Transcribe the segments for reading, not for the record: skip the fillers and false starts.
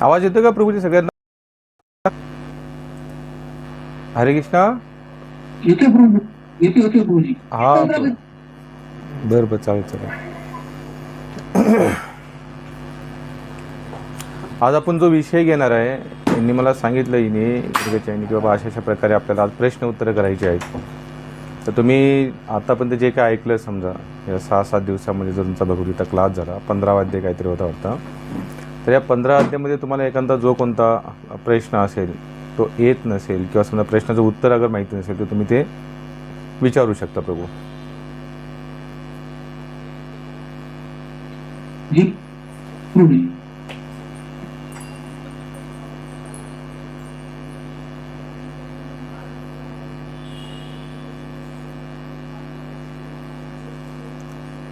आवाज येतो का प्रभूजी सगळ्यांना? हरे कृष्णा. येते प्रभू, येते प्रभूजी. हा बरं बरं, चालेल चालेल. आज आपण जो विषय घेणार आहे, यांनी मला सांगितलं की बाबा अशा प्रकारे आपल्याला आज प्रश्न उत्तरं करायची आहेत. तर तुम्ही आतापर्यंत जे काय ऐकलं, समजा या 6-7 दिवसामध्ये जर तुमचा भगवद्गीता क्लास झाला, 15 अध्याय काहीतरी होता वाटतं, तर या 15 अध्यायामध्ये तुम्हाला एखादा जो कोणता प्रश्न असेल तो येत नसेल किंवा समजा प्रश्नाचं उत्तर अगर माहिती नसेल तर तुम्ही ते विचारू शकता प्रभू. जी प्रभूजी.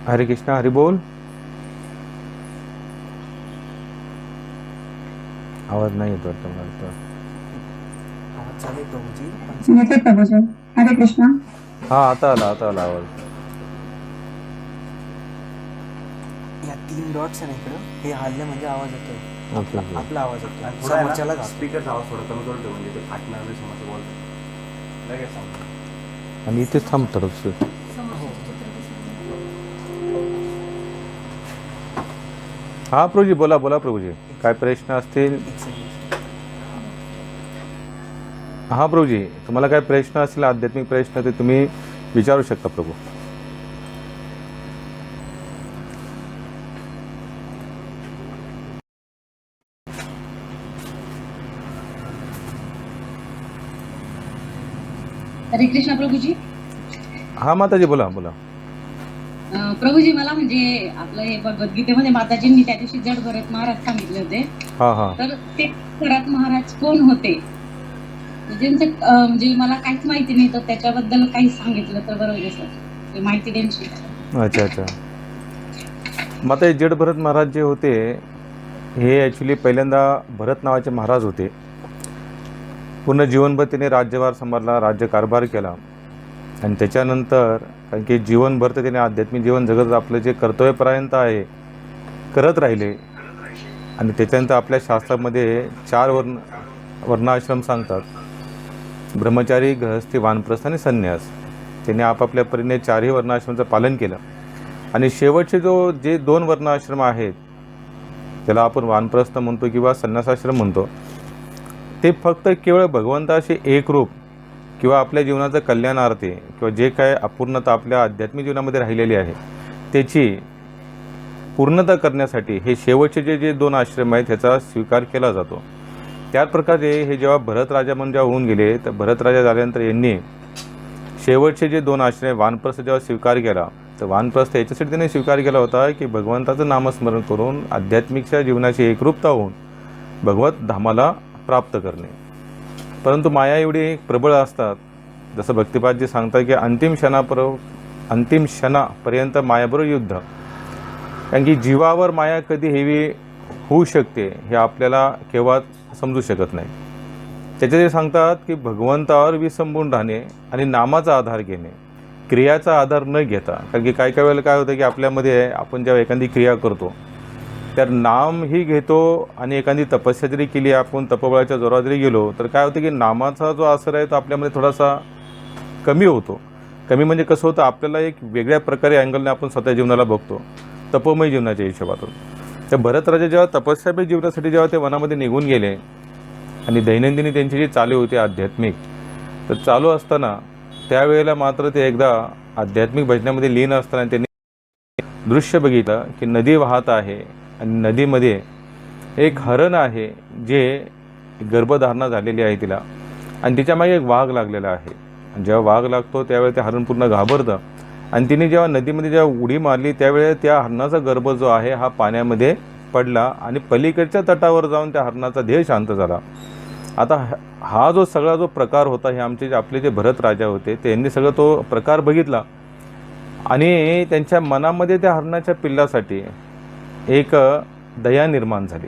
हरे कृष्णा, हरी बोल. आवाज नाही येतो वाटतं मला. आवाज चालू आहे प्रभूजी. येते प्रभूजी. हरे कृष्णा. हा, आता आला आवाज. या 3 डॉट्स आहे ना इकडं, हे हल्ले म्हणजे आवाज येतोय. Okay okay. आपला आवाज येतो. थोडा समोरच्याला जातो. स्पीकरचा आवाज थोडा कमी करतो, म्हणजे ते फाटणार नाही समोरचं बोलतो लगेच सांगतो. आणि इथेच थांबतात अक्षर. हा प्रभूजी, बोला प्रभूजी, काय प्रश्न असतील? एक सेकंड. हा प्रभूजी, तुम्हाला काय प्रश्न असतील आध्यात्मिक प्रश्न ते तुम्ही विचारू शकता प्रभू. हरे कृष्णा प्रभूजी. हा माताजी, बोला. प्रभूजी, मला म्हणजे आपलं हे भगवद्गीतेमध्ये माताजींनी त्या दिवशी जड भरत महाराज सांगितले होते. हा. तर ते भरत महाराज कोण होते? ज्यांचं म्हणजे मला काहीच माहिती नाही, तर त्याच्याबद्दल काही सांगितलं तर बरं होईल सर, माहिती द्यायची. अच्छा. माता जड भरत महाराज जे होते हे ॲक्च्युली पहिल्यांदा भरत नावाचे महाराज होते. पूर्ण जीवनभर त्याने राज्यभार सांभाळला, राज्यकारभार केला. आणि त्याच्यानंतर कारण की जीवनभर तर त्याने आध्यात्मिक जीवन जगत आपलं जे कर्तव्यपर्यंत आहे करत राहिले. आणि त्याच्यानंतर आपल्या शास्त्रामध्ये 4 वर्णाश्रम सांगतात: ब्रह्मचारी, गृहस्थी, वानप्रस्थ आणि संन्यास. त्याने आपापल्या परीने 4ही वर्णाश्रमाचं पालन केलं. आणि शेवटचे जे 2 वर्णाश्रम आहेत, त्याला आपण वानप्रस्थ म्हणतो किंवा संन्यासाश्रम म्हणतो, ते फक्त केवळ भगवंताशी एकरूप किंवा आपल्या जीवनाचं कल्याणार्थे किंवा जे काय अपूर्णता आपल्या आध्यात्मिक जीवनामध्ये राहिलेली आहे त्याची पूर्णता करण्यासाठी हे शेवटचे जे 2 आश्रम आहेत ह्याचा स्वीकार केला जातो. त्याच प्रकारे हे जेव्हा भरत राजा म्हणून जेव्हा होऊन गेले, तर भरत राजा झाल्यानंतर यांनी शेवटचे जे 2 आश्रम वानप्रस्थ जेव्हा स्वीकार केला, तर वानप्रस्थ याच्यासाठी त्याने स्वीकार केला होता की भगवंताचं नामस्मरण करून आध्यात्मिकच्या जीवनाची एकरूपता होऊन भगवत धामाला प्राप्त करणे. परंतु माया एवढी प्रबळ असतात, जसं भक्तिपादजी सांगतात की अंतिम क्षणापर्यंत मायाबरोबर युद्ध. कारण की जीवावर माया कधी हेवी होऊ शकते हे आपल्याला केव्हा समजू शकत नाही. त्याचे ते सांगतात की भगवंतावर विसंबून राहणे आणि नामाचा आधार घेणे, क्रियाचा आधार न घेता. कारण की काही वेळेला काय होतं की आपल्यामध्ये आपण जेव्हा एखादी क्रिया करतो तर नामही घेतो, आणि एखादी तपस्या जरी केली, आपण तपबळाच्या जोरावर जरी गेलो, तर काय होतं की नामाचा जो असर आहे तो आपल्यामध्ये थोडासा कमी होतो. कमी म्हणजे कसं होतं, आपल्याला एक वेगळ्या प्रकारे अँगलने आपण स्वतः जीवनाला बघतो, तपोमय जीवनाच्या हिशोबातून. तर भरत राजा जेव्हा तपस्यामय जीवनासाठी जेव्हा ते वनामध्ये निघून गेले आणि दैनंदिनी त्यांची जी चालू होती आध्यात्मिक, तर चालू असताना त्यावेळेला मात्र ते एकदा आध्यात्मिक भजनामध्ये लीन असताना त्यांनी दृश्य बघितलं की नदी वाहत आहे आणि नदीमध्ये एक हरण आहे जे गर्भधारणा झालेली आहे तिला, आणि तिच्यामागे एक वाघ लागलेला आहे. आणि जेव्हा वाघ लागतो त्यावेळेला ते हरण पूर्ण घाबरतं, आणि तिने जेव्हा नदीमध्ये जेव्हा उडी मारली त्यावेळेला त्या हरणाचा गर्भ जो आहे हा पाण्यामध्ये पडला आणि पलीकडच्या तटावर जाऊन त्या हरणाचा देह शांत झाला. आता हा जो सगळा जो प्रकार होता, हे आपले जे भरत राजा होते त्यांनी सगळं तो प्रकार बघितला, आणि त्यांच्या मनामध्ये त्या हरणाच्या पिल्लासाठी एक दया निर्माण झाली.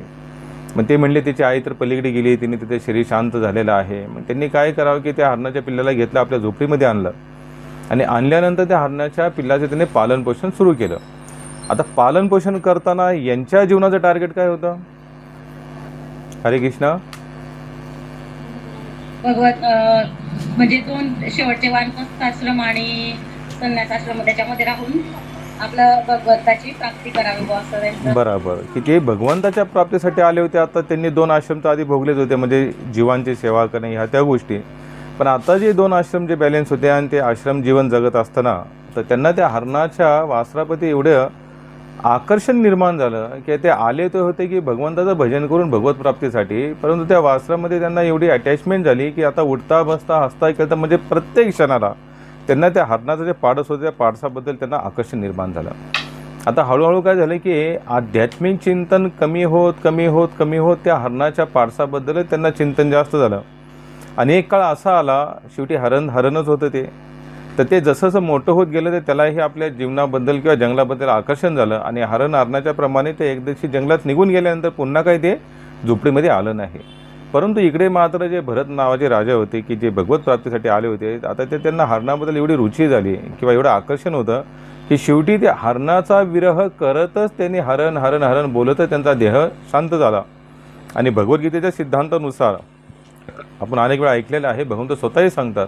मग ते म्हणले त्याची आई तर पलीकडे गेली, तिने तिथे शरीर शांत झालेलं आहे. मग त्यांनी काय करावं की त्या हरणाच्या पिल्लाला घेतलं, आपल्या झोपडीमध्ये आणलं, आणि आणल्यानंतर त्या हरणाच्या पिल्लाचं त्याने पालनपोषण सुरू केलं. आता पालनपोषण करताना यांच्या जीवनाचं टार्गेट काय होतं? हरे कृष्ण. भगवत म्हणजे दोन शेवटचे वानप्रस्थाश्रम आणि संन्यासाश्रम त्याच्यामध्ये राहून आपलं भगवंताची प्राप्ती करावी बुवा असं त्यांचं. बरोबर की ते भगवंताच्या प्राप्तीसाठी आले होते. आता त्यांनी 2 आश्रम तर आधी भोगलेच होते, म्हणजे जीवांची सेवा करणे ह्या त्या गोष्टी. पण आता जे 2 आश्रम जे बॅलन्स होते आणि ते आश्रम जीवन जगत असताना तर त्यांना त्या हरणाच्या वासराप्रती एवढं आकर्षण निर्माण झालं की ते आले तर होते की भगवंताचं भजन करून भगवत प्राप्तीसाठी, परंतु त्या वासरामध्ये त्यांना एवढी अटॅचमेंट झाली की आता उठता बसता हसता खेळता म्हणजे प्रत्येक क्षणाला त्यांना त्या हरणाचं जे पाडस होतं त्या पाडसाबद्दल त्यांना आकर्षण निर्माण झालं. आता हळूहळू काय झालं की आध्यात्मिक चिंतन कमी होत त्या हरणाच्या पाडसाबद्दलच त्यांना चिंतन जास्त झालं. आणि एक काळ असा आला, शेवटी हरणच होतं ते. तर ते जसं मोठं होत गेलं तर त्यालाही आपल्या जीवनाबद्दल किंवा जंगलाबद्दल आकर्षण झालं आणि हरणाच्या प्रमाणे ते एक दिवशी जंगलात निघून गेल्यानंतर पुन्हा काही ते झोपडीमध्ये आलं नाही. परंतु इकडे मात्र जे भरत नावाचे राजा होते की जे भगवत प्राप्तीसाठी आले होते, आता ते त्यांना हरणाबद्दल एवढी रुची झाली किंवा एवढं आकर्षण होतं की शेवटी ते हरणाचा विरह करतच त्यांनी हरण बोलतच त्यांचा देह शांत झाला. आणि भगवद्गीतेच्या सिद्धांतानुसार आपण अनेक वेळा ऐकलेलं आहे, भगवंत स्वतःही सांगतात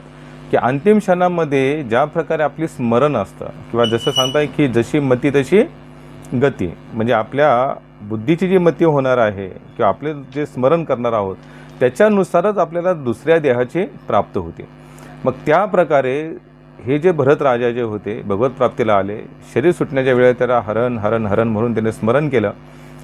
की अंतिम क्षणामध्ये ज्या प्रकारे आपली स्मरण असतं किंवा जसं सांगताय की जशी मती तशी गती, म्हणजे आपल्या बुद्धीची जी मती होणार आहे किंवा आपले जे स्मरण करणार आहोत त्याच्यानुसारच आपल्याला दुसऱ्या देहाची प्राप्त होते. मग त्या प्रकारे हे जे भरत राजा जे होते भगवत प्राप्तीला आले, शरीर सुटण्याच्या वेळेला त्याला हरण म्हणून त्याने स्मरण केलं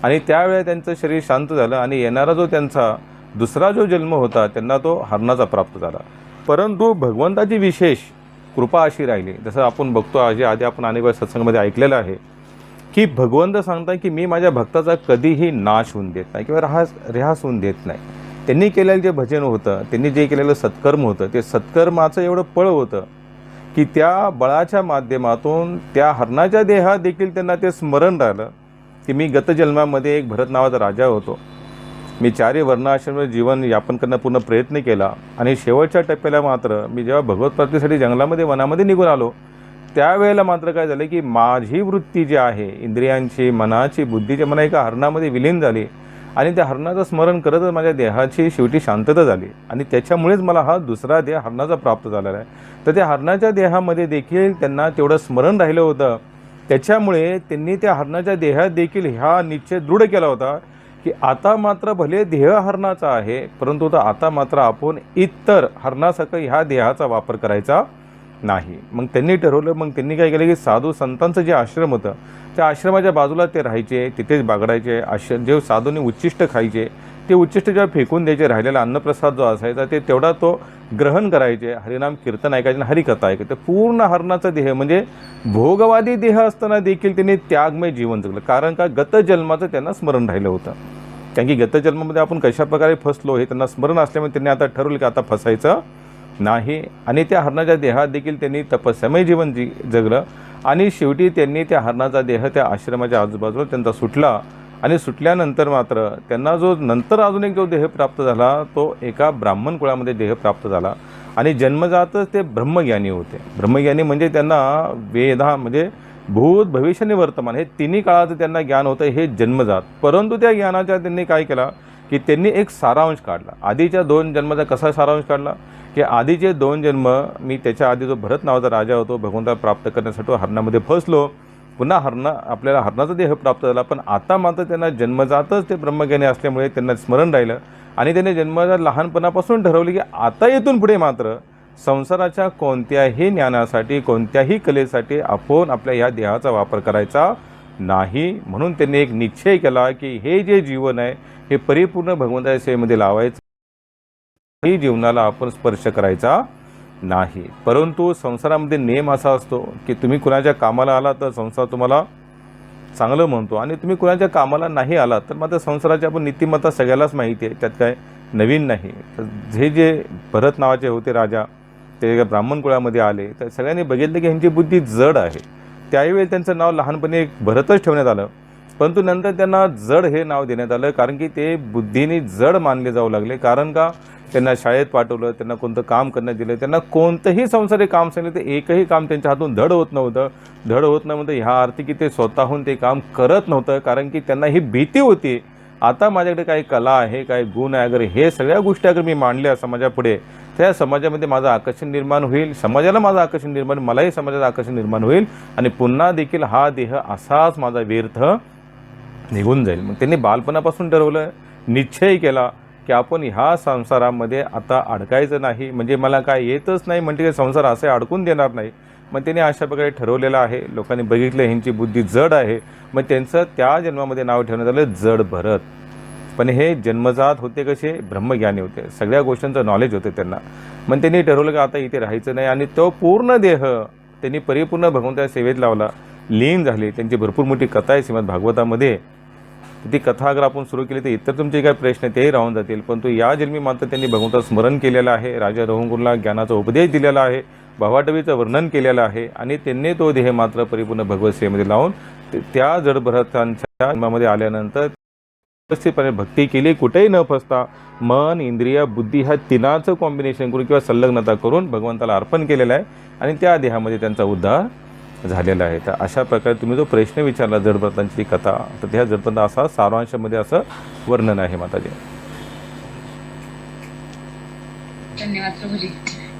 आणि त्यावेळेला त्यांचं शरीर शांत झालं आणि येणारा जो त्यांचा दुसरा जो जन्म होता त्यांना तो हरणाचा प्राप्त झाला. परंतु भगवंताची विशेष कृपा अशी राहिली, जसं आपण बघतो आधी आपण अनेक वेळा सत्संगामध्ये ऐकलेलं आहे की भगवंत सांगतात की मी माझ्या भक्ताचा कधीही नाश होऊन देत नाही किंवा ऱ्हास होऊन देत नाही. त्यांनी केलेलं जे भजन होतं, त्यांनी जे केलेलं सत्कर्म होतं, ते सत्कर्माचं एवढं पळ होतं की त्या बळाच्या माध्यमातून त्या हरणाच्या देहात देखील त्यांना ते स्मरण राहिलं की मी गत जन्मामध्ये एक भरत नावाचा राजा होतो. मी 4 वर्णाश्रम जीवन यापन करण्याचा पूर्ण प्रयत्न केला आणि शेवटच्या टप्प्याला मात्र मी जेव्हा भगवत प्राप्तीसाठी जंगलामध्ये वनामध्ये निघून आलो त्यावेळेला मात्र काय झालं की माझी वृत्ती जी आहे इंद्रियांची, मनाची, बुद्धीची मला एका हरणामध्ये विलीन झाली आणि त्या हरणाचं स्मरण करतच माझ्या देहाची शेवटी शांतता झाली आणि त्याच्यामुळेच मला हा दुसरा देह हरणाचा प्राप्त झालेला आहे. तर त्या हरणाच्या देहामध्ये देखील त्यांना तेवढं स्मरण राहिलं होतं, त्याच्यामुळे त्यांनी त्या हरणाच्या देहात देखील ह्या निश्चय दृढ केला होता की आता मात्र भले देह हरणाचा आहे, परंतु आता मात्र आपण इतर हरणासारखं ह्या देहाचा वापर करायचा नाही. मग त्यांनी ठरवलं, मग त्यांनी काय केलं की साधू संतांचं जे आश्रम होतं त्या आश्रमाच्या बाजूला ते राहायचे, तिथेच बागडायचे. जे साधूंनी उच्चिष्ट खायचे ते उच्चिष्ट जेव्हा फेकून द्यायचे, राहिलेला अन्नप्रसाद जो असायचा ते तेवढा तो ग्रहण करायचे, हरिनाम कीर्तन ऐकायचे आणि हरिकथा ऐकायचे. पूर्ण हरणाचा देह म्हणजे भोगवादी देह असताना देखील त्यांनी त्यागमय जीवन जगलं, कारण का गत जन्माचं त्यांना स्मरण राहिलं होतं. कारण की गत जन्मामध्ये आपण कशा प्रकारे फसलो हे त्यांना स्मरण असल्यामुळे त्यांनी आता ठरवलं की आता फसायचं नाही. आणि त्या हरणाच्या देहात देखील त्यांनी तपस्यामय जीवन जगलं आणि शेवटी त्यांनी त्या हरणाचा देह त्या आश्रमाच्या आजूबाजूला त्यांचा सुटला आणि सुटल्यानंतर मात्र त्यांना जो नंतर अजून एक जो देह प्राप्त झाला तो एका ब्राह्मण कुळामध्ये देह प्राप्त झाला आणि जन्मजातच ते ब्रह्मज्ञानी होते. ब्रह्मज्ञानी म्हणजे त्यांना वेदा म्हणजे भूत भविष्य आणि वर्तमान हे तिन्ही काळाचं त्यांना ज्ञान होतं, हे जन्मजात. परंतु त्या ज्ञानाच्या त्यांनी काय केला की त्यांनी एक सारांश काढला. आधीच्या 2 जन्माचा कसा सारांश काढला की आधीचे 2 जन्म मी त्याच्या आधी जो भरत नावाचा राजा होतो भगवंताला प्राप्त करण्यासाठी हरणामध्ये फसलो, पुन्हा आपल्याला हरणाचा देह प्राप्त झाला. पण आता मात्र त्यांना जन्मजातच ते ब्रह्मज्ञानी असल्यामुळे त्यांना स्मरण राहिलं आणि त्यांनी जन्मजात लहानपणापासून ठरवले की आता इथून पुढे मात्र संसाराच्या कोणत्याही ज्ञानासाठी कोणत्याही कलेसाठी आपण आपल्या ह्या देहाचा वापर करायचा नाही. म्हणून त्यांनी एक निश्चय केला की हे जे जीवन आहे हे परिपूर्ण भगवंताच्या सेवेमध्ये लावायचं, ही जीवनाला आपण स्पर्श करायचा नाही. परंतु संसारामध्ये नियम असा असतो की तुम्ही कुणाच्या कामाला आला तर संसार तुम्हाला चांगलं म्हणतो आणि तुम्ही कुणाच्या कामाला नाही आला तर मात्र संसाराची आपण नीतिमत्ता सगळ्यालाच माहिती आहे, त्यात काय नवीन नाही. तर हे जे भरत नावाचे होते राजा ते ब्राह्मण कुळामध्ये आले तर सगळ्यांनी बघितलं की ह्यांची बुद्धी जड आहे. त्यावेळी त्यांचं नाव लहानपणी भरतच ठेवण्यात आलं, परंतु नंतर त्यांना जड हे नाव देण्यात आलं कारण की ते बुद्धीने जड मानले जाऊ लागले. कारण का त्यांना शाळेत पाठवलं, त्यांना कोणतं काम करण्यात दिलं, त्यांना कोणतंही संसारिक काम सांगितलं तर एकही काम त्यांच्या हातून धड होत नव्हतं. धड होत नाही म्हणजे ह्या अर्थी की ते स्वतःहून ते काम करत नव्हतं, कारण की त्यांना ही भीती होती आता माझ्याकडे काही कला आहे, काही गुण आहे, अगर हे सगळ्या गोष्टी अगर मी मांडल्या समाजापुढे, त्या समाजामध्ये माझं आकर्षण निर्माण होईल, समाजाला माझं आकर्षण निर्माण, मलाही समाजाचं आकर्षण निर्माण होईल आणि पुन्हा देखील हा देह असाच माझा व्यर्थ निघून जाईल. मग त्यांनी बालपणापासून ठरवलं, निश्चय केला की आपण ह्या संसारामध्ये आता अडकायचं नाही. म्हणजे मला काय येतच नाही म्हणजे संसार असे अडकून देणार नाही. मग त्यांनी अशा प्रकारे ठरवलेलं आहे. लोकांनी बघितलं ह्यांची बुद्धी जड आहे, मग त्यांचं त्या जन्मामध्ये नाव ठेवण्यात आलं जड भरत. पण हे जन्मजात होते कसे, ब्रह्मज्ञानी होते, सगळ्या गोष्टींचं नॉलेज होते त्यांना. मग त्यांनी ठरवलं की आता इथे राहायचं नाही आणि तो पूर्ण देह त्यांनी परिपूर्ण भगवंताच्या सेवेत लावला, लीन झाले. त्यांची भरपूर मोठी कथा आहे श्रीमद भागवतामध्ये. ती कथा अगर आपण सुरू केली तर इतर तुमचे काही प्रश्न तेही राहून जातील. परंतु या जन्मी मात्र त्यांनी भगवंताचं स्मरण केलेलं आहे, राजा रघुकुलला ज्ञानाचा उपदेश दिलेला आहे, भवाटवीचं वर्णन केलेलं आहे आणि त्यांनी तो देह मात्र परिपूर्ण भगवत सेवेमध्ये लावून त्या जडभरतांच्या जन्मामध्ये आल्यानंतर व्यवस्थितपणे भक्ती केली, कुठेही न फसता मन, इंद्रिय, बुद्धी ह्या तिनाचं कॉम्बिनेशन करून किंवा संलग्नता करून भगवंताला अर्पण केलेलं आहे आणि त्या देहामध्ये त्यांचा उद्धार झालेला आहे. तर अशा प्रकारे तुम्ही जो प्रश्न विचारला जडभरतांची कथा, तर त्या जडभरता असा सारांशामध्ये असं वर्णन आहे माताजी. धन्यवाद प्रभूजी.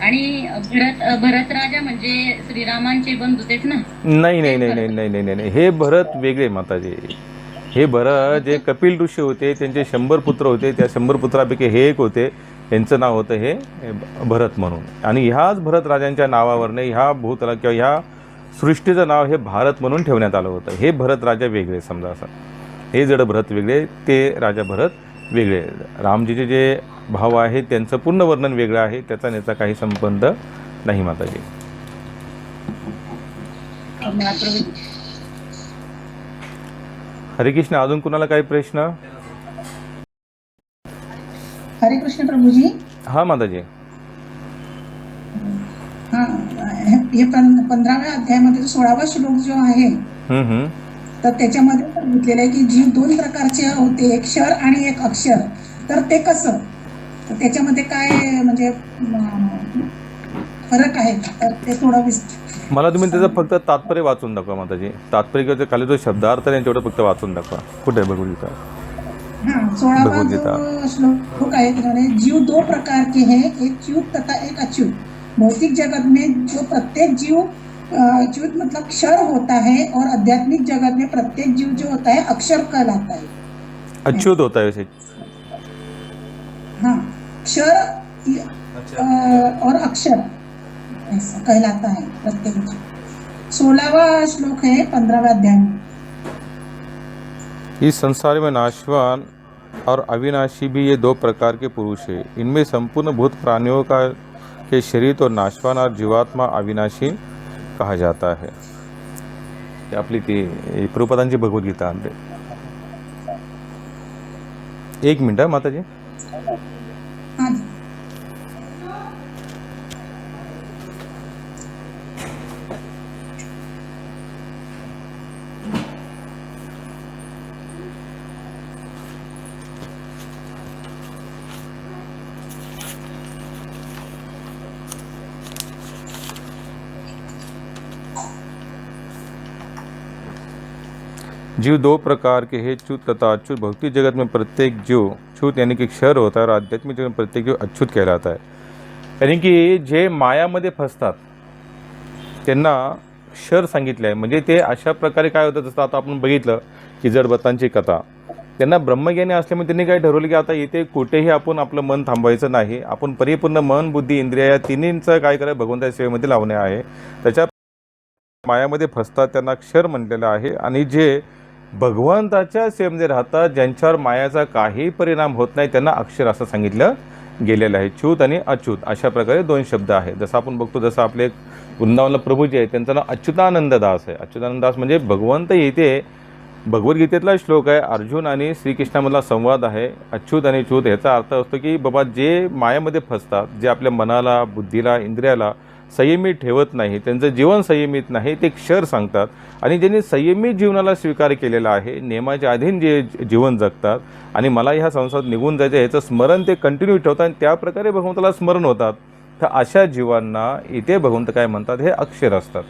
आणि भरत राजा म्हणजे श्रीरामांचे बंधू तेच ना? नाही नाही नाही नाही नाही नाही नाही, हे भरत वेगळे माताजी. हे भरत जे कपिल ऋषी होते, त्यांचे 100 पुत्र होते, त्या 100 पुत्रापैकी हे एक होते, यांचं नाव होतं हे भरत म्हणून. आणि ह्याच भरत राजांच्या नावावरनं ह्या भूतला किंवा ह्या सृष्टीचं नाव हे भारत म्हणून ठेवण्यात आलं होतं. हे भरत राजा वेगळे समजा असं, हे जड भरत वेगळे, ते राजा भरत वेगळे. रामजीचे जे भाव आहे त्यांचं पूर्ण वर्णन वेगळं आहे, त्याचा याचा काही संबंध नाही माताजी. धन्यवाद प्रभूजी. हरे कृष्ण. अजून कुणाला काही प्रश्न? हरे कृष्ण प्रभूजी. हां माताजी. हा, हे 15व्या अध्यायामध्ये जो 16वा श्लोक जो आहे, तर त्याच्यामध्ये सांगितलेलं आहे की जीव 2 प्रकारचे होते, एक क्षर आणि एक अक्षर. तर ते कसं, तर त्याच्यामध्ये काय म्हणजे फरक आहे का? तर ते थोडं मला तुम्ही त्याचं फक्त तात्पर्य वाचून दाखवा माताजी. तात्पर्य खाली जो शब्दार्थ आहे तेवढं फक्त वाचून दाखवा. कुठे आहे भगवद्गीता? हाँ, 16वां जो श्लोक आहे त्यामध्ये जीव 2 प्रकार के हैं, एक च्युत तथा एक अच्युत. भौतिक जगत में जो प्रत्येक जीव च्युत मतलब क्षर होता है और आध्यात्मिक जगत में प्रत्येक जीव जो होता है अक्षर कहलाता है. अच्युत होता है वैसे. हाँ, क्षर और अक्षर ऐसा कहलाता है प्रत्येक जीव. 16वां श्लोक है 15वें अध्याय में. इस संसार में नाशवान और अविनाशी भी ये 2 प्रकार के पुरुष हैं. इनमें संपूर्ण भूत प्राणियों का के शरीर तो नाशवान और जीवात्मा अविनाशी कहा जाता है. ही आपली ती प्रभुपादांची भगवद्गीता आहे. 1 मिनिट माताजी. हाँ जी. जीव 2 प्रकार के है, च्युत तथा अच्युत. भौतिक जगत में प्रत्येक जीव च्युत यानी कि क्षर होता है और आध्यात्मिक जगत में प्रत्येक जीव अच्युत कहलाता है. यानी की जे मायामध्ये फसतात त्यांना क्षर सांगितलं आहे. म्हणजे ते अशा प्रकारे काय होतं, जसं आता आपण बघितलं की जडभरतांची कथा, त्यांना ब्रह्मज्ञानी असल्यामुळे त्यांनी काय ठरवलं की आता इथे कुठेही आपण आपलं मन थांबवायचं नाही, आपण परिपूर्ण मन, बुद्धी, इंद्रिय या तिन्हींचं काय करायचं भगवंताच्या सेवेमध्ये लावणे आहे. त्याच्या मायामध्ये फसतात त्यांना क्षर म्हटलेलं आहे. आणि जे भगवंताच्या सेवेमध्ये राहतात, ज्यांच्यावर मायाचा काही परिणाम होत नाही, त्यांना अक्षर असं सांगितलं गेलेलं आहे. च्युत आणि अच्युत अशा प्रकारे 2 शब्द आहेत. जसं आपण बघतो, जसं आपले वृंदावनला प्रभूजी आहे त्यांचं नाव अच्युतानंद दास आहे. अच्युतानंद दास म्हणजे भगवंत येते. भगवद्गीतेतला श्लोक आहे, अर्जुन आणि श्रीकृष्णामधला संवाद आहे. अच्युत आणि च्युत याचा अर्थ असतो की बाबा जे मायामध्ये फसतात, जे आपल्या मनाला, बुद्धीला, इंद्रियाला संयमित ठेवत नाही, त्यांचं जीवन संयमित नाही, ते क्षर सांगतात. आणि ज्यांनी संयमित जीवनाला स्वीकार केलेला आहे, नियमाच्या अधीन जे जीवन जगतात आणि मला ह्या संसारात निघून जायचं ह्याचं स्मरण ते कंटिन्यू ठेवतात आणि त्या प्रकारे भगवंताला स्मरण होतात, तर अशा जीवांना इथे भगवंत काय म्हणतात, हे अक्षर असतात.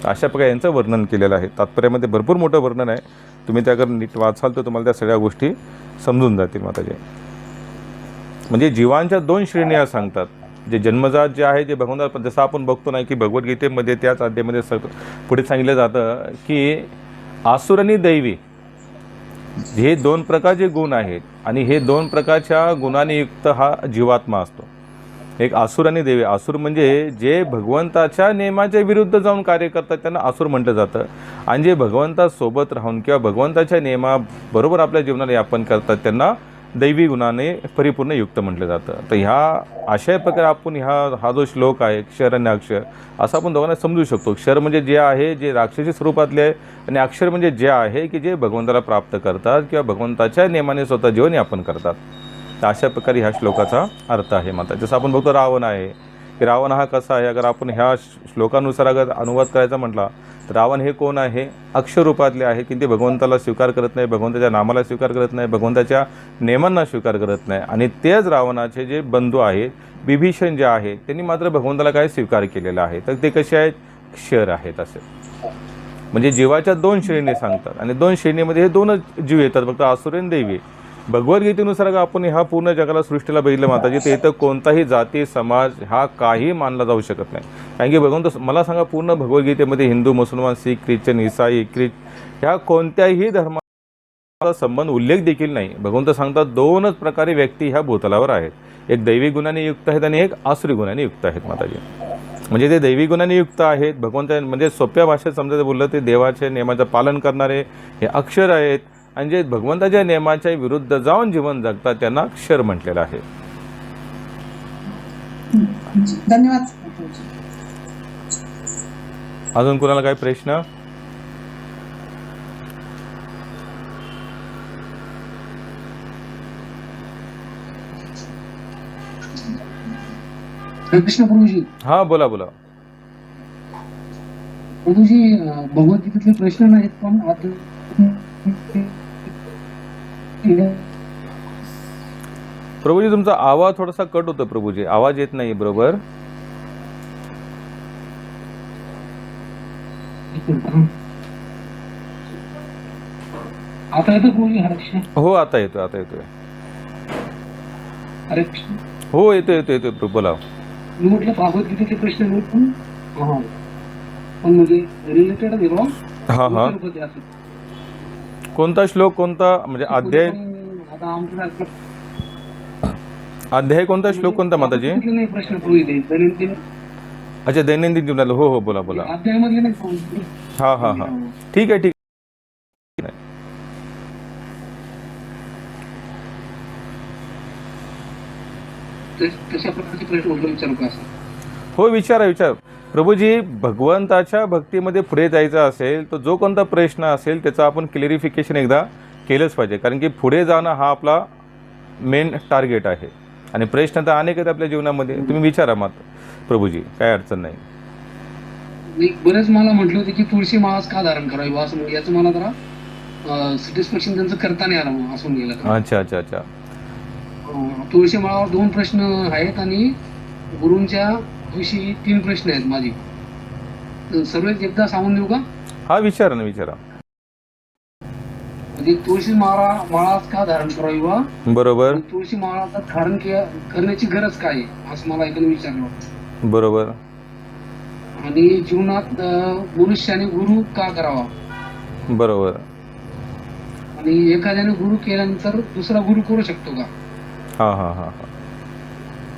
अशा प्रकारे यांचं वर्णन केलेलं आहे. तात्पर्यामध्ये भरपूर मोठं वर्णन आहे. तुम्ही त्याकडे नीट वाचाल तर तुम्हाला त्या सगळ्या गोष्टी समजून जातील माताजी. म्हणजे जीवांच्या 2 श्रेण्या सांगतात. जे जन्मजात जे आहे जे भगवंता, जसं आपण बघतो नाही की भगवद्गीतेमध्ये त्याच अध्यायामध्ये पुढे सांगितलं जातं की आसुर आणि दैवी हे 2 प्रकारचे गुण आहेत आणि हे 2 प्रकारच्या गुणांनी युक्त हा जीवात्मा असतो. एक आसुर आणि दैवी. आसुर म्हणजे जे भगवंताच्या नियमाच्या विरुद्ध जाऊन कार्य करतात त्यांना आसुर म्हटलं जातं, आणि जे भगवंतासोबत राहून किंवा भगवंताच्या नियमाबरोबर आपल्या जीवनाला यापन करतात त्यांना दैवी गुणाने परिपूर्ण युक्त म्हटलं जातं. तर ह्या अशा प्रकारे आपण हा जो श्लोक आहे क्षर आणि अक्षर असं आपण दोघांना समजू शकतो. क्षर म्हणजे जे आहे जे राक्षसी स्वरूपातले आहे, आणि अक्षर म्हणजे जे आहे की जे भगवंताला प्राप्त करतात किंवा भगवंताच्या नियमाने स्वतः जीवन यापन करतात. तर अशा प्रकारे ह्या श्लोकाचा अर्थ आहे माता. जसं आपण बघतो रावण आहे की रावण हा कसा आहे, अगर आपण ह्या श्लोकानुसार अगर अनुवाद करायचा म्हटला तर रावण हे कोण आहे, अक्षर रूपातले आहे की ते भगवंताला स्वीकार करत नाही, भगवंताच्या नामाला स्वीकार करत नाही, भगवंताच्या नियमांना स्वीकार करत नाही. आणि तेच रावणाचे जे बंधू आहेत विभीषण जे आहेत त्यांनी मात्र भगवंताला काय स्वीकार केलेलं आहे. तर ते कसे आहेत, क्षर आहेत. असे म्हणजे जीवाच्या 2 श्रेणी सांगतात आणि 2 श्रेणीमध्ये हे 2च जीव येतात, फक्त आसुर आणि दैवी. भगवद्गीतेनुसार आपण ह्या पूर्ण जगाला सृष्टीला बघितलं माताजी तर इथं कोणताही जाती समाज हा काही मानला जाऊ शकत नाही. कारण की भगवंत मला सांगा पूर्ण भगवद्गीतेमध्ये हिंदू मुसलमान शीख ख्रिश्चन ईसाई ह्या कोणत्याही धर्माचा संबंध उल्लेख देखील नाही. भगवंत सांगतात 2च प्रकारे व्यक्ती ह्या भूतलावर आहेत, एक दैवी गुणाने युक्त आहेत आणि एक आसुरी गुणाने युक्त आहेत माताजी. म्हणजे ते दैवी गुणाने युक्त आहेत भगवंत, म्हणजे सोप्या भाषेत समजायचं बोललं ते देवाच्या नियमाचं पालन करणारे हे अक्षर आहेत, आणि जे भगवंताच्या नियमाच्या विरुद्ध जाऊन जीवन जगतात त्यांना क्षर म्हटलेलं आहे. धन्यवाद. अजून कोणाला काही प्रश्न? कृष्ण प्रभूजी. हा बोला बोला. प्रभूजी भगवद्गीतेतले प्रश्न नाहीत पण प्रभूजी तुमचा आवाज थोडासा कट होतो प्रभूजी, आवाज येत नाही बरोबर. आता येतो प्रभूजी. हरे कृष्ण. हो आता येतोय, आता येतोय. हरे कृष्ण. हो येतोय बोला. मी म्हटलं भगवद्गीतेचे प्रश्न नाहीत पण म्हणजे रिलेटेड आहे बा. हा हा. कोणता श्लोक, कोणता म्हणजे अध्याय, आता आमचं अध्याय कोणता, श्लोक कोणता माताजी? नाही प्रश्न प्रभूजी दैनंदिन. अच्छा दैनंदिन जीवनाला. हो बोला बोला. अध्यायामधले नाही. हा ठीक आहे. तशा प्रकारचे प्रश्न विचारू का असं? हो विचारा. प्रभूजी भगवंताच्या भक्तीमध्ये पुढे जायचं असेल तर जो कोणता प्रश्न असेल त्याचं आपण क्लिअरिफिकेशन एकदा केलंच पाहिजे, कारण की पुढे जाणं हा आपला मेन टार्गेट आहे. आणि प्रश्न तर अनेक आहेत आपल्या जीवनामध्ये, तुम्ही विचारा मात्र प्रभूजी, काय अडचण नाही. बरेच मला म्हटलं होते की तुळशी माळाच का धारण करावी असं, याचं मला जरा सॅटिस्फॅक्शन त्यांचं करता नाही आलं असं गेलं. अच्छा. तुळशी माळावर 2 प्रश्न आहेत आणि गुरूंच्या विषयी 3 प्रश्न आहेत माझी. सर्व एकदा सांगून देऊ का? हा विचारा. म्हणजे तुळशी माळाच का धारण करावी बा, बरोबर. तुळशी माळाचा धारण करण्याची गरज काय आहे असं मला एकाने विचारलं. बरोबर. आणि जीवनात मनुष्याने गुरु का करावा. बरोबर. आणि एखाद्याने गुरु केल्यानंतर दुसरा गुरु करू शकतो का. हा.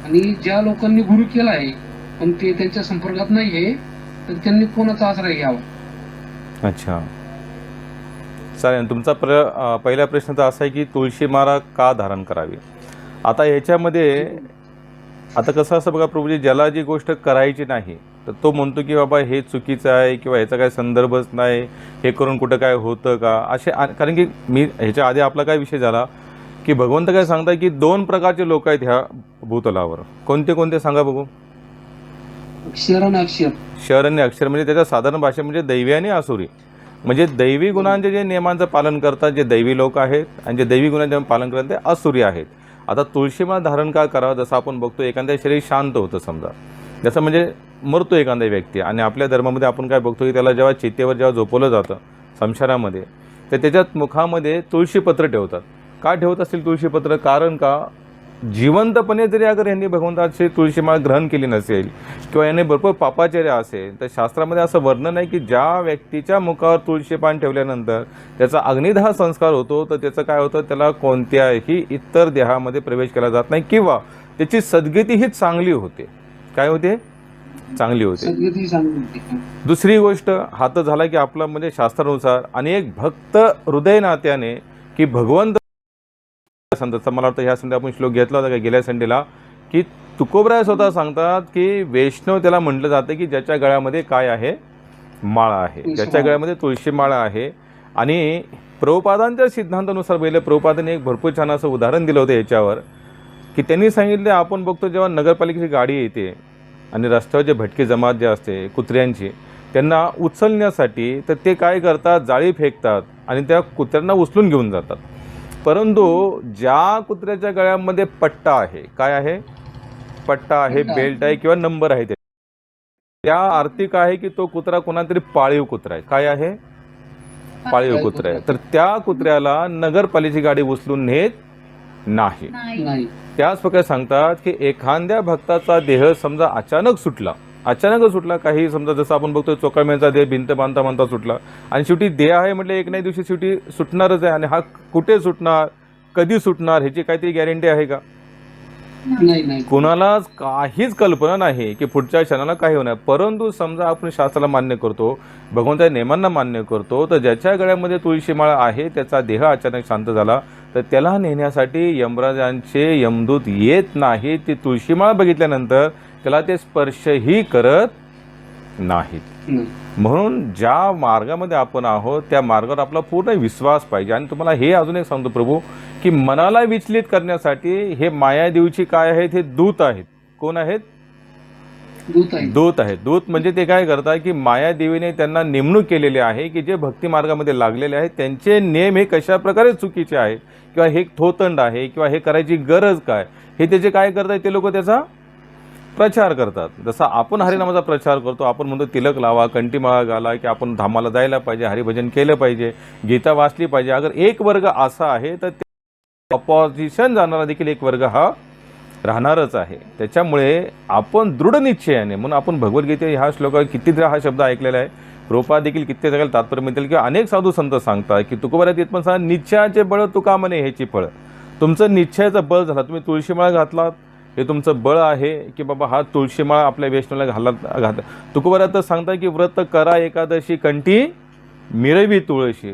आणि ज्या लोकांनी गुरु केला आहे पण ते त्यांच्या संपर्कात नाहीये तर त्यांनी कोणाचा आश्रय घ्यावा. अच्छा चालेल. तुमचा पहिला प्रश्न तर असा आहे की तुळशी माळा का धारण करावी. आता याच्यामध्ये आता कसं असं बघा प्रभूजी, ज्याला जी गोष्ट करायची नाही तर तो म्हणतो की बाबा हे चुकीचं आहे किंवा ह्याचा काही संदर्भच नाही, हे करून कुठं काय होतं का असे. कारण की मी ह्याच्या आधी आपला काय विषय झाला की भगवंत काय सांगताय की 2 प्रकारचे लोक आहेत ह्या भूतलावर. कोणते सांगा बघू. क्षर आणि अक्षर. क्षर आणि अक्षर म्हणजे त्याच्या साधारण भाषा म्हणजे दैवी आणि आसुरी. म्हणजे दैवी गुणांचे जे नियमांचं पालन करतात जे दैवी लोक आहेत आणि जे दैवी गुणांचे पालन करतात ते आसुरी आहेत. आता तुळशी माळ धारण का करावं, जसं आपण बघतो एखाद्या शरीर शांत होतं समजा, जसं म्हणजे मरतो एखादा व्यक्ती आणि आपल्या धर्मामध्ये आपण काय बघतो की त्याला जेव्हा चितेवर जेव्हा झोपवलं जातं स्मशानामध्ये, तर त्याच्यात मुखामध्ये तुळशीपत्र ठेवतात. का ठेवत असतील तुळशीपत्र? कारण का जिवंतपणे जरी अगर यांनी भगवंताची तुळशीमाळ ग्रहण केली नसेल किंवा याने भरपूर पापाचार्य असेल, तर शास्त्रामध्ये असं वर्णन आहे की ज्या व्यक्तीच्या मुखावर तुळशीपान ठेवल्यानंतर त्याचा अग्निदाह संस्कार होतो, तर त्याचं काय होतं, त्याला कोणत्याही इतर देहामध्ये प्रवेश केला जात नाही किंवा त्याची सद्गती ही चांगली होते. काय होते? चांगली होते. सद्गती चांगली होती. दुसरी गोष्ट हा तर झाला की आपला म्हणजे शास्त्रानुसार, आणि एक भक्त हृदय नात्याने की भगवंत संतांचा, मला वाटतं ह्या संडे आपण श्लोक घेतला होता का गेल्या संडेला, की तुकोबराय स्वतः सांगतात की वैष्णव त्याला म्हटलं जातं की ज्याच्या गळ्यामध्ये काय आहे? माळा आहे, ज्याच्या गळ्यामध्ये तुळशी माळा आहे. आणि प्रभुपादांच्या सिद्धांतानुसार पहिले प्रभुपादांनी एक भरपूर छान असं उदाहरण दिलं होतं याच्यावर, की त्यांनी सांगितले आपण बघतो जेव्हा नगरपालिकेची गाडी येते आणि रस्त्यावर जे भटकी जमात जे असते कुत्र्यांची, त्यांना उचलण्यासाठी तर ते काय करतात, जाळी फेकतात आणि त्या कुत्र्यांना उचलून घेऊन जातात. परंतु ज्या कुत्र्याच्या गळ्यामध्ये पट्टा आहे, काय आहे? पट्टा आहे, बेल्ट आहे किंवा नंबर आहे, त्या आर्थिक आहे की तो कुत्रा कोणातरी पाळीव कुत्रा आहे. काय आहे? पाळीव कुत्रा आहे. तर त्या कुत्र्याला नगरपालिकेची गाडी उचलून नेत नाही. नाही. त्याच प्रकारे सांगतात की एखाद्या भक्ताचा देह समजा अचानक सुटला, काही समजा जसं आपण बघतो चोकामेचा देह भिंत बांधता सुटला, आणि शेवटी देह आहे म्हटलं एक नाही दिवशी शेवटी सुटणारच आहे. आणि हा कुठे सुटणार, कधी सुटणार, ह्याची काहीतरी गॅरंटी आहे का? नाही. कोणालाच काहीच कल्पना नाही की पुढच्या क्षणाला काय होणार. परंतु समजा आपण शास्त्राला मान्य करतो, भगवंताच्या नियमांना मान्य करतो, तर ज्याच्या गळ्यामध्ये तुळशीमाळा आहे त्याचा देह अचानक शांत झाला, तर त्याला नेण्यासाठी यमराजांचे यमदूत येत नाही. ती तुळशीमाळा बघितल्यानंतर त्याला ते स्पर्शही करत नाहीत. म्हणून ज्या मार्गामध्ये आपण आहोत त्या मार्गावर आपला पूर्ण विश्वास पाहिजे. आणि तुम्हाला हे अजून एक सांगतो प्रभू, की मनाला विचलित करण्यासाठी हे मायादेवीची काय आहेत? हे दूत आहेत. कोण आहेत? दूत आहेत. दूत म्हणजे ते काय करतात की मायादेवीने त्यांना नेमणूक केलेली आहे की जे भक्ती मार्गामध्ये लागलेले आहेत त्यांचे नियम हे कशा प्रकारे चुकीचे आहेत किंवा हे थोतंड आहे किंवा हे करायची गरज काय, हे त्याचे काय करतात, ते लोक त्याचा प्रचार करतात. जसा आपण हरिनामाचा प्रचार करतो, आपण म्हणतो तिलक लावा, कंठीमाळा घाला, की आपण धामाला जायला पाहिजे, हरिभजन केलं पाहिजे, गीता वाचली पाहिजे. अगर एक वर्ग असा आहे तर ऑपोजिशन जाणारा देखील एक वर्ग हा राहणारच आहे. त्याच्यामुळे आपण दृढ निश्चयाने, म्हणून आपण भगवद्गीते ह्या श्लोकात कितीतरी हा शब्द ऐकलेला आहे. प्रभुपाद देखील किती जागेला तात्पर्य मिळतील किंवा अनेक साधू संत सांगतात की तुकोबरात येत पण सांगा, निश्चयाचे बळ तुका म्हणे ह्याची फळ. तुमचं निश्चयाचं बळ झाला, तुम्ही तुळशीमाळा घातलात, हे तुमचं बळ आहे की बाबा हा तुळशीमाळा आपल्या वैष्णवला घाला. तुकोबरात सांगतात की व्रत करा एकादशी कंठी मिरवी तुळशी,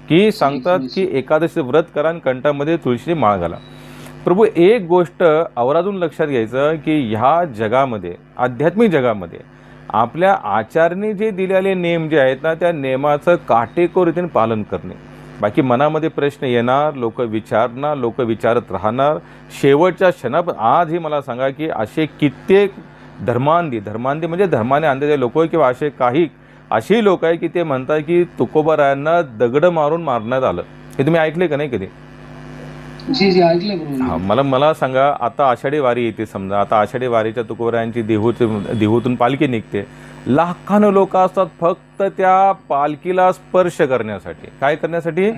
की सांगतात की एकादशी व्रत करा आणि कंठामध्ये तुळशीची माळ घाला. प्रभू एक गोष्ट आवर्जून लक्षात घ्यायचं की ह्या जगामध्ये, आध्यात्मिक जगामध्ये आपल्या आचार्यांनी जे दिलेले नियम जे आहेत ना, त्या नियमाचं काटेकोर रीतीने पालन करणे. बाकी मनामध्ये प्रश्न येणार, लोक विचारणार, लोक विचारत राहणार. शेवटच्या क्षणात आजही मला सांगा की असे कित्येक धर्मांधी म्हणजे धर्माने आणलेले लोक किंवा असे काही अशी लोक आहे की ते म्हणतात की तुकोबारायांना दगड मारून मारण्यात आलं. हे तुम्ही ऐकले का नाही कधी? जी ऐकलं. हां, मला सांगा, आता आषाढी वारी येते समजा, आता आषाढी वारीच्या तुकोबारायांची देहूतून पालखी निघते. लाखानं लोक असतात फक्त त्या पालखीला स्पर्श करण्यासाठी. काय करण्यासाठी?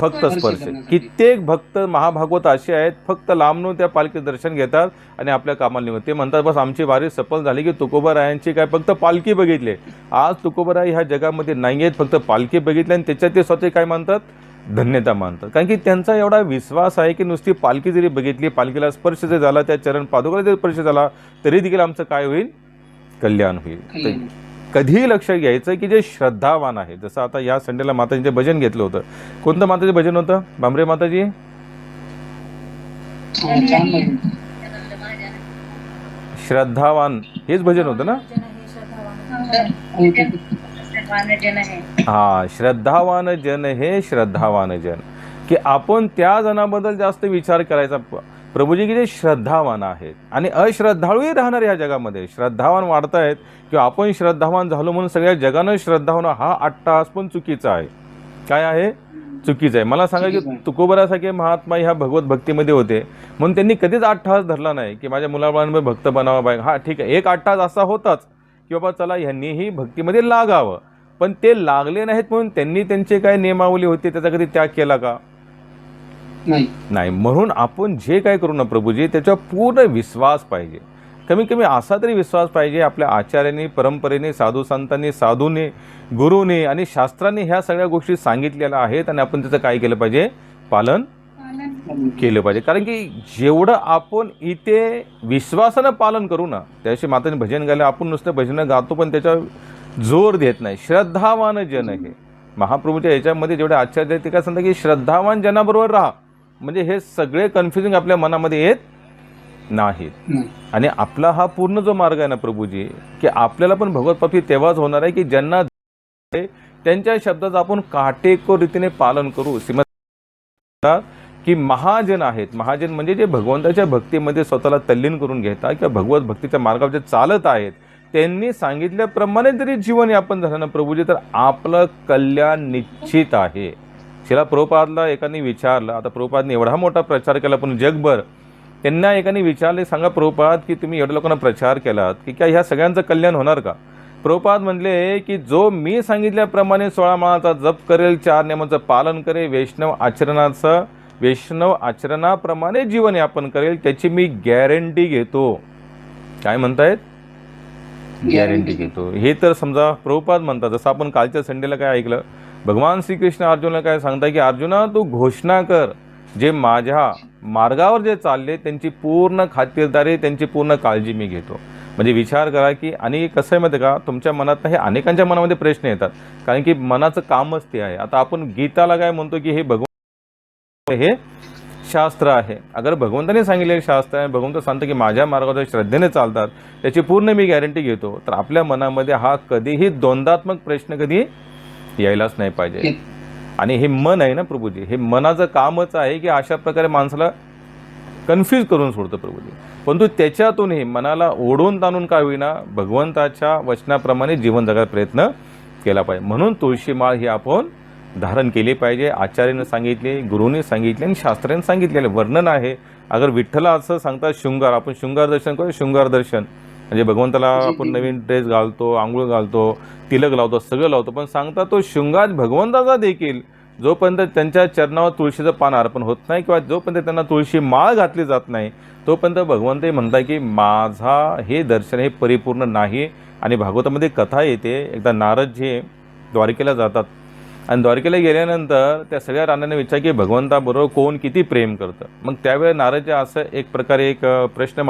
फक्त स्पर्श. कित्येक भक्त महाभागवत असे आहेत फक्त लांबून त्या पालखी दर्शन घेतात आणि आपल्या कामाला निघतात. ते म्हणतात बस आमची वारी सफल झाली की तुकोबारायांची काय फक्त पालखी बघितली. आज तुकोबाराय ह्या जगामध्ये नाही आहेत, फक्त पालखी बघितली आणि त्याच्यात ते स्वतः काय मानतात? धन्यता मानतात. कारण की त्यांचा एवढा विश्वास आहे की नुसती पालखी जरी बघितली, पालखीला स्पर्श जरी झाला, त्या चरण पादुकाला जरी स्पर्श झाला, तरी देखील आमचं काय होईल? कल्याण होईल. कधीही लक्षात घ्यायचं की जे श्रद्धावान आहे, जसं आता या संडेला माताजींचे भजन घेतलं होतं. कोणतं माताजी भजन होतं? भांबरे माताजी श्रद्धावान, हेच भजन होतं ना? हा, श्रद्धावान जन हे श्रद्धावान जन, की आपण त्या जनाबद्दल जास्त विचार करायचा. प्रभूजी की जे श्रद्धावान आहेत आणि अश्रद्धाळूही राहणार ह्या जगामध्ये. श्रद्धावान वाढत आहेत किंवा आपण श्रद्धावान झालो म्हणून सगळ्या जगानं श्रद्धा होणं हा अट्टहास पण चुकीचा आहे. काय आहे? चुकीचं आहे. मला सांगा की चुकीचं आहे. तुकोबरासारखे महात्मा ह्या भगवत भक्तीमध्ये होते म्हणून त्यांनी कधीच 8 तास धरला नाही की माझ्या मुलाबाळांमध्ये भक्त बनावा पाहिजे. हा ठीक आहे, एक 8 तास असा होताच की बाबा चला ह्यांनीही भक्तीमध्ये लागावं, पण ते लागले नाहीत म्हणून त्यांनी त्यांचे काय नियमावली होती त्याचा कधी त्याग केला का? नाही. म्हणून आपण जे काय करू ना प्रभूजी त्याच्यावर पूर्ण विश्वास पाहिजे. कमी कमी असा तरी विश्वास पाहिजे आपल्या आचार्यांनी, परंपरेने, साधू संतांनी, साधूने, गुरुने आणि शास्त्रांनी ह्या सगळ्या गोष्टी सांगितलेल्या आहेत आणि आपण त्याचं काय केलं पाहिजे? पालन केलं पाहिजे. कारण की जेवढं आपण इथे विश्वासानं पालन करू ना, त्याशी माताने भजन गायलं, आपण नुसतं भजनं गातो पण त्याच्यावर जोर देत नाही. श्रद्धावान जन हे महाप्रभूच्या याच्यामध्ये जेवढे आचार्य आहेत ते काय सांगतात की श्रद्धावान जनाबरोबर राहा, म्हणजे हे सगळे कन्फ्युजिंग आपल्या मनामध्ये येत नाहीत. आणि आपला हा पूर्ण जो मार्ग आहे ना प्रभूजी, की आपल्याला पण भगवतप्राप्ती तेव्हाच होणार आहे की ज्यांना त्यांच्या शब्दाचं आपण काटेकोर रीतीने पालन करू. श्रीमद की महाजन आहेत, महाजन म्हणजे जे भगवंताच्या भक्तीमध्ये स्वतःला तल्लीन करून घेतात किंवा भगवत भक्तीच्या मार्गावर जे चालत आहेत, त्यांनी सांगितल्याप्रमाणे जरी जीवन यापन झालं ना प्रभूजी तर आपलं कल्याण निश्चित आहे. शिला प्रभुपादला एकाने विचारलं, आता प्रभुपादने एवढा मोठा प्रचार केला पण जगभर, त्यांना एकाने विचारले, सांगा प्रभुपाद की तुम्ही एवढ्या लोकांना प्रचार केलात की काय ह्या सगळ्यांचं कल्याण होणार का? प्रभुपाद म्हणले की जो मी सांगितल्याप्रमाणे 16 माळाचा जप करेल, 4 नियमांचं पालन करेल, वैष्णव आचरणाप्रमाणे जीवन यापन करेल, त्याची मी गॅरंटी घेतो. काय म्हणतायत? गॅरंटी घेतो. हे तर समजा प्रभुपाद म्हणतात. जसं आपण कालच्या संडेला काय ऐकलं, भगवान श्रीकृष्ण अर्जुनला काय सांगताय की अर्जुना तू घोषणा कर, जे माझ्या मार्गावर जे चालले त्यांची पूर्ण खातिरदारी, त्यांची पूर्ण काळजी मी घेतो. म्हणजे विचार करा की, आणि कसं आहे माहिती का, तुमच्या मनात हे अनेकांच्या मनामध्ये प्रश्न येतात कारण की मनाचं कामच ते आहे. आता आपण गीताला काय म्हणतो की हे भगवंत हे शास्त्र आहे. अगर भगवंताने सांगितलेलं शास्त्र आहे, भगवंत सांगतो की माझ्या मार्गावर श्रद्धेने चालतात त्याची पूर्ण मी गॅरंटी घेतो, तर आपल्या मनामध्ये हा कधीही द्वंद्वात्मक प्रश्न कधी यायलाच नाही पाहिजे. आणि हे मन आहे ना प्रभूजी, हे मनाचं कामच आहे की अशा प्रकारे माणसाला कन्फ्यूज करून सोडतं प्रभूजी. परंतु त्याच्यातूनही मनाला ओढून ताणून का होईना भगवंताच्या वचनाप्रमाणे जीवन जगायचा प्रयत्न केला पाहिजे. म्हणून तुळशीमाळ ही आपण धारण केली पाहिजे. आचार्याने सांगितले, गुरुने सांगितले आणि शास्त्राने सांगितलेले वर्णन आहे. अगर विठ्ठला असं सांगतात शृंगार, आपण शृंगार दर्शन करू. शृंगार दर्शन म्हणजे भगवंताला आपण नवीन ड्रेस घालतो, आंघोळ घालतो, तिलक लावतो, सगळं लावतो, पण सांगतात तो शृंगार भगवंताचा देखील जोपर्यंत त्यांच्या चरणावर तुळशीचं पान अर्पण होत नाही किंवा जोपर्यंत त्यांना तुळशी माळ घातली जात नाही तोपर्यंत भगवंतही म्हणतात की माझा हे दर्शन हे परिपूर्ण नाही. आणि भागवतामध्ये कथा येते, एकदा नारदजी द्वारकेला जातात आणि द्वारकेला गेल्यानंतर त्या सगळ्या राण्यांना विचार की भगवंताबरोबर कोण किती प्रेम करतं. मग त्यावेळेस नारदजी असं एक प्रकारे एक प्रश्न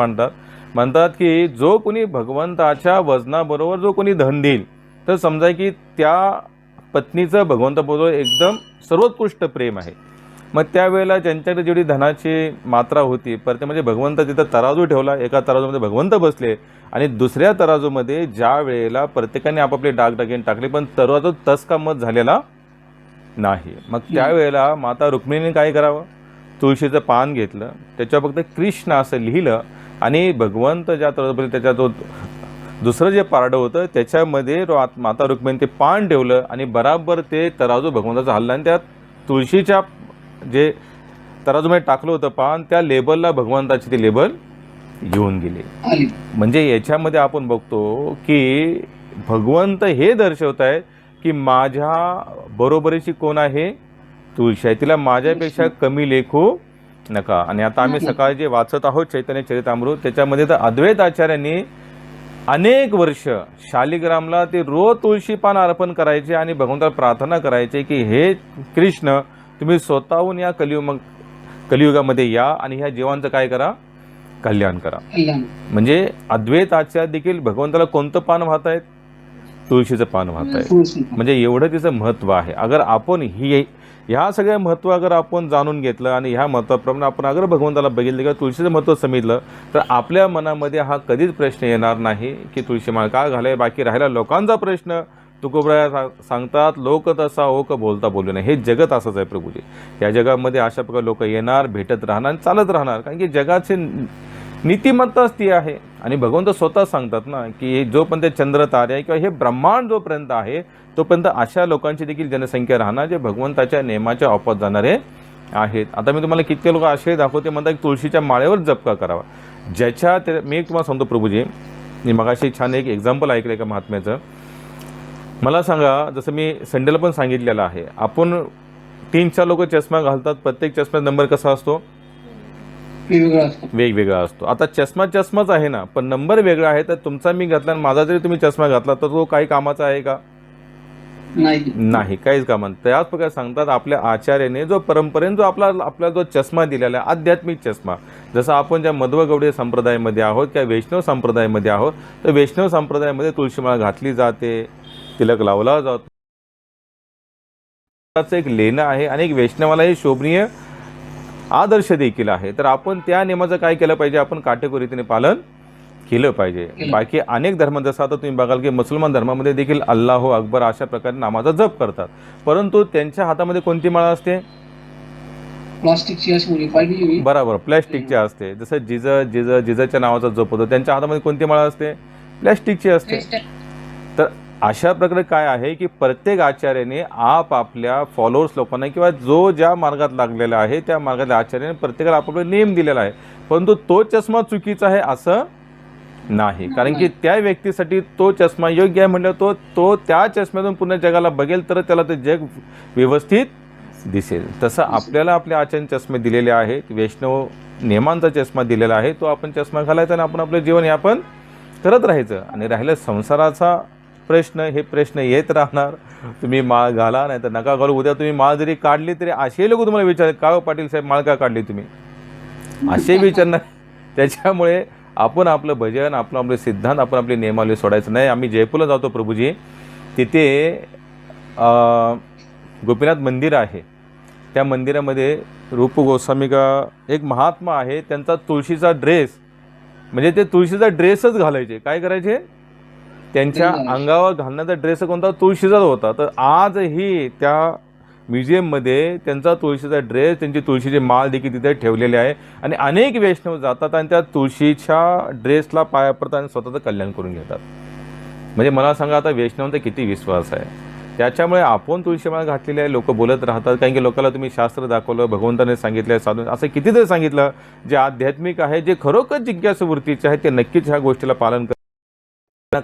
म्हणतात की जो कोणी भगवंताच्या वजनाबरोबर जो कोणी धन देईल तर समजा की त्या पत्नीचं भगवंताबरोबर एकदम सर्वोत्कृष्ट प्रेम आहे. मग त्यावेळेला ज्यांच्याकडे जेवढी धनाची मात्रा होती परत म्हणजे भगवंत तिथं तराजू ठेवला, एका तराजूमध्ये भगवंत बसले आणि दुसऱ्या तराजूमध्ये ज्या वेळेला प्रत्येकाने आपापले डागडागिने टाकले पण तराजू तस का मत झालेला नाही. मग त्यावेळेला माता रुक्मिणीने काय करावं, तुळशीचं पान घेतलं, त्याच्यावर फक्त कृष्ण असं लिहिलं आणि भगवंत ज्या तराजू त्याच्या तो दुसरं जे पारडं होतं त्याच्यामध्ये माता रुक्मिणी ते पान ठेवलं आणि बराबर ते तराजू भगवंताचा हल्ला आणि त्या तुळशीच्या जे तराजूमध्ये टाकलं होतं पान त्या लेबलला भगवंताची ते लेबल घेऊन गेले. म्हणजे याच्यामध्ये आपण बघतो की भगवंत हे दर्शवत आहेत की माझ्या बरोबरीची कोण आहे, तुळशी आहे, तिला माझ्यापेक्षा कमी लेखू नका. आणि आता आम्ही सकाळी जे वाचत आहोत चैतन्य चरितामृत त्याच्यामध्ये तर अद्वैत आचार्यांनी अनेक वर्ष शालिग्रामला ते रोज तुळशी पान अर्पण करायचे आणि भगवंताला प्रार्थना करायचे की हे कृष्ण तुम्ही स्वतःहून या कलियुगामध्ये या आणि ह्या जीवांचं काय करा, कल्याण करा. म्हणजे अद्वैत आचार्य देखील भगवंताला कोणतं पान वाहत आहेत, तुळशीचं पान वाहत आहेत. म्हणजे एवढं तिचं महत्त्व आहे. अगर आपण ह्या सगळ्या महत्त्व अगर आपण जाणून घेतलं आणि ह्या महत्त्वाप्रमाणे आपण अगर भगवंताला बघितलं किंवा तुळशीचं महत्त्व समजलं तर आपल्या मनामध्ये हा कधीच प्रश्न येणार नाही की तुळशी माळ का घालाय. बाकी राहिला लोकांचा प्रश्न, तुकोबराया सांगतात लोक तसा ओक बोलता बोलू नये. हे जगत असंच आहे प्रभूजी. या जगामध्ये अशा प्रकारे लोक येणार, भेटत राहणार आणि चालत राहणार. कारण की जगाचे नीतिमत्ताच ती आहे. आणि भगवंत स्वतः सांगतात ना की जोपर्यंत चंद्र तारे आहे किंवा हे ब्रह्मांड जोपर्यंत आहे तोपर्यंत अशा लोकांची देखील जनसंख्या राहणार जे भगवंताच्या नियमाच्या ऑपोज जाणारे आहेत. आता मी तुम्हाला किती लोक असे दाखवते म्हणतात की तुळशीच्या माळेवर जप का करावा. ज्याच्या मी एक तुम्हाला सांगतो प्रभूजी, मी मगाशी छान एक एक्झाम्पल ऐकलं एका महात्म्याचं. मला सांगा, जसं मी संडेला पण सांगितलेलं आहे, आपण 3-4 लोक चष्मा घालतात, प्रत्येक चष्म्याचा नंबर कसा असतो? वेगवेगळा असतो. वेगवेगळा असतो. आता चष्माच आहे ना, पण नंबर वेगळा आहे. तर तुमचा मी घातला आणि माझा जरी तुम्ही चष्मा घातला तर तो काही कामाचा आहे का? नाही, काहीच कामान. त्याच प्रकारे सांगतात आपल्या आचार्याने जो परंपरेने जो आपला जो चष्मा दिलेला आहे, आध्यात्मिक चष्मा, जसं आपण ज्या मध्वगौडीय संप्रदायामध्ये आहोत किंवा वैष्णव संप्रदायामध्ये आहोत, तर वैष्णव संप्रदायामध्ये तुळशीमाळा घातली जाते, तिलक लावला जातो. एक लेणं आहे आणि एक वैष्णवाला हे शोभनीय आदर्श देखील आहे. तर आपण त्या नियमाचं काय केलं पाहिजे? आपण काटेकोरीतीने पालन केलं पाहिजे. बाकी अनेक धर्म, जसं आता तुम्ही बघाल की मुसलमान धर्मामध्ये देखील अल्लाह अकबर अशा प्रकारे नामाचा जप करतात, परंतु त्यांच्या हातामध्ये कोणती माळा असते? प्लास्टिकची अशी पाहिजे. बरोबर, प्लॅस्टिकची असते. जसं जिजाच्या नावाचा जप होतो, त्यांच्या हातामध्ये कोणती माळा असते? प्लॅस्टिकची असते. तर अशा प्रकारे काय आहे की प्रत्येक आचार्याने आपल्या फॉलोअर्स लोकांना किंवा जो ज्या मार्गात लागलेला आहे त्या मार्गातल्या आचार्याने प्रत्येकाला आपापला नियम दिलेला आहे, परंतु तो चष्मा चुकीचा आहे असं नाही. कारण की त्या व्यक्तीसाठी तो चष्मा योग्य आहे म्हटलं तो त्या चष्म्यातून पुन्हा जगाला बघेल तर त्याला ते जग व्यवस्थित दिसेल. तसं आपल्याला आपल्या आचार्याने चष्मे दिलेले आहेत, वैष्णव नियमांचा चष्मा दिलेला आहे, तो आपण चष्मा घालायचा आणि आपण आपलं जीवन यापन करत राहायचं. आणि राहिलं संसाराचा प्रश्न, हे प्रश्न येत राहणार. तुम्ही माळ घाला नाही तर नका घालू. उद्या तुम्ही माळ जरी काढली तरी असे लोक तुम्हाला विचारले, का पाटील साहेब माळ का काढली तुम्ही, असे विचारणार. त्याच्यामुळे आपण आपलं भजन, आपले सिद्धांत, आपण आपली नियमावली सोडायचं नाही. आम्ही जयपूरला जातो प्रभूजी, तिथे गोपीनाथ मंदिर आहे. त्या मंदिरामध्ये रूप गोस्वामी का एक महात्मा आहे, त्यांचा तुळशीचा ड्रेस, म्हणजे ते तुळशीचा ड्रेसच घालायचे. काय करायचे? त्यांच्या अंगावर घालण्याचा ड्रेस कोणता? तुळशीचाच होता. तर आजही त्या म्युझियममध्ये त्यांचा तुळशीचा ड्रेस, त्यांची तुळशीची माळ देखील तिथे ठेवलेली आहे. आणि अनेक वैष्णव जातात आणि त्या तुळशीच्या ड्रेसला पाया पडतात आणि स्वतःचं कल्याण करून घेतात. म्हणजे मला सांगा, आता वैष्णवांचा किती विश्वास आहे. त्याच्यामुळे आपण तुळशीमाळ घातलेली आहे. लोक बोलत राहतात, कारण की लोकांना तुम्ही शास्त्र दाखवलं, भगवंताने सांगितलं, साधून असं कितीतरी सांगितलं. जे आध्यात्मिक आहे, जे खरोखर जिज्ञासू वृत्तीचे आहे, ते नक्कीच ह्या गोष्टीला पालन करतात.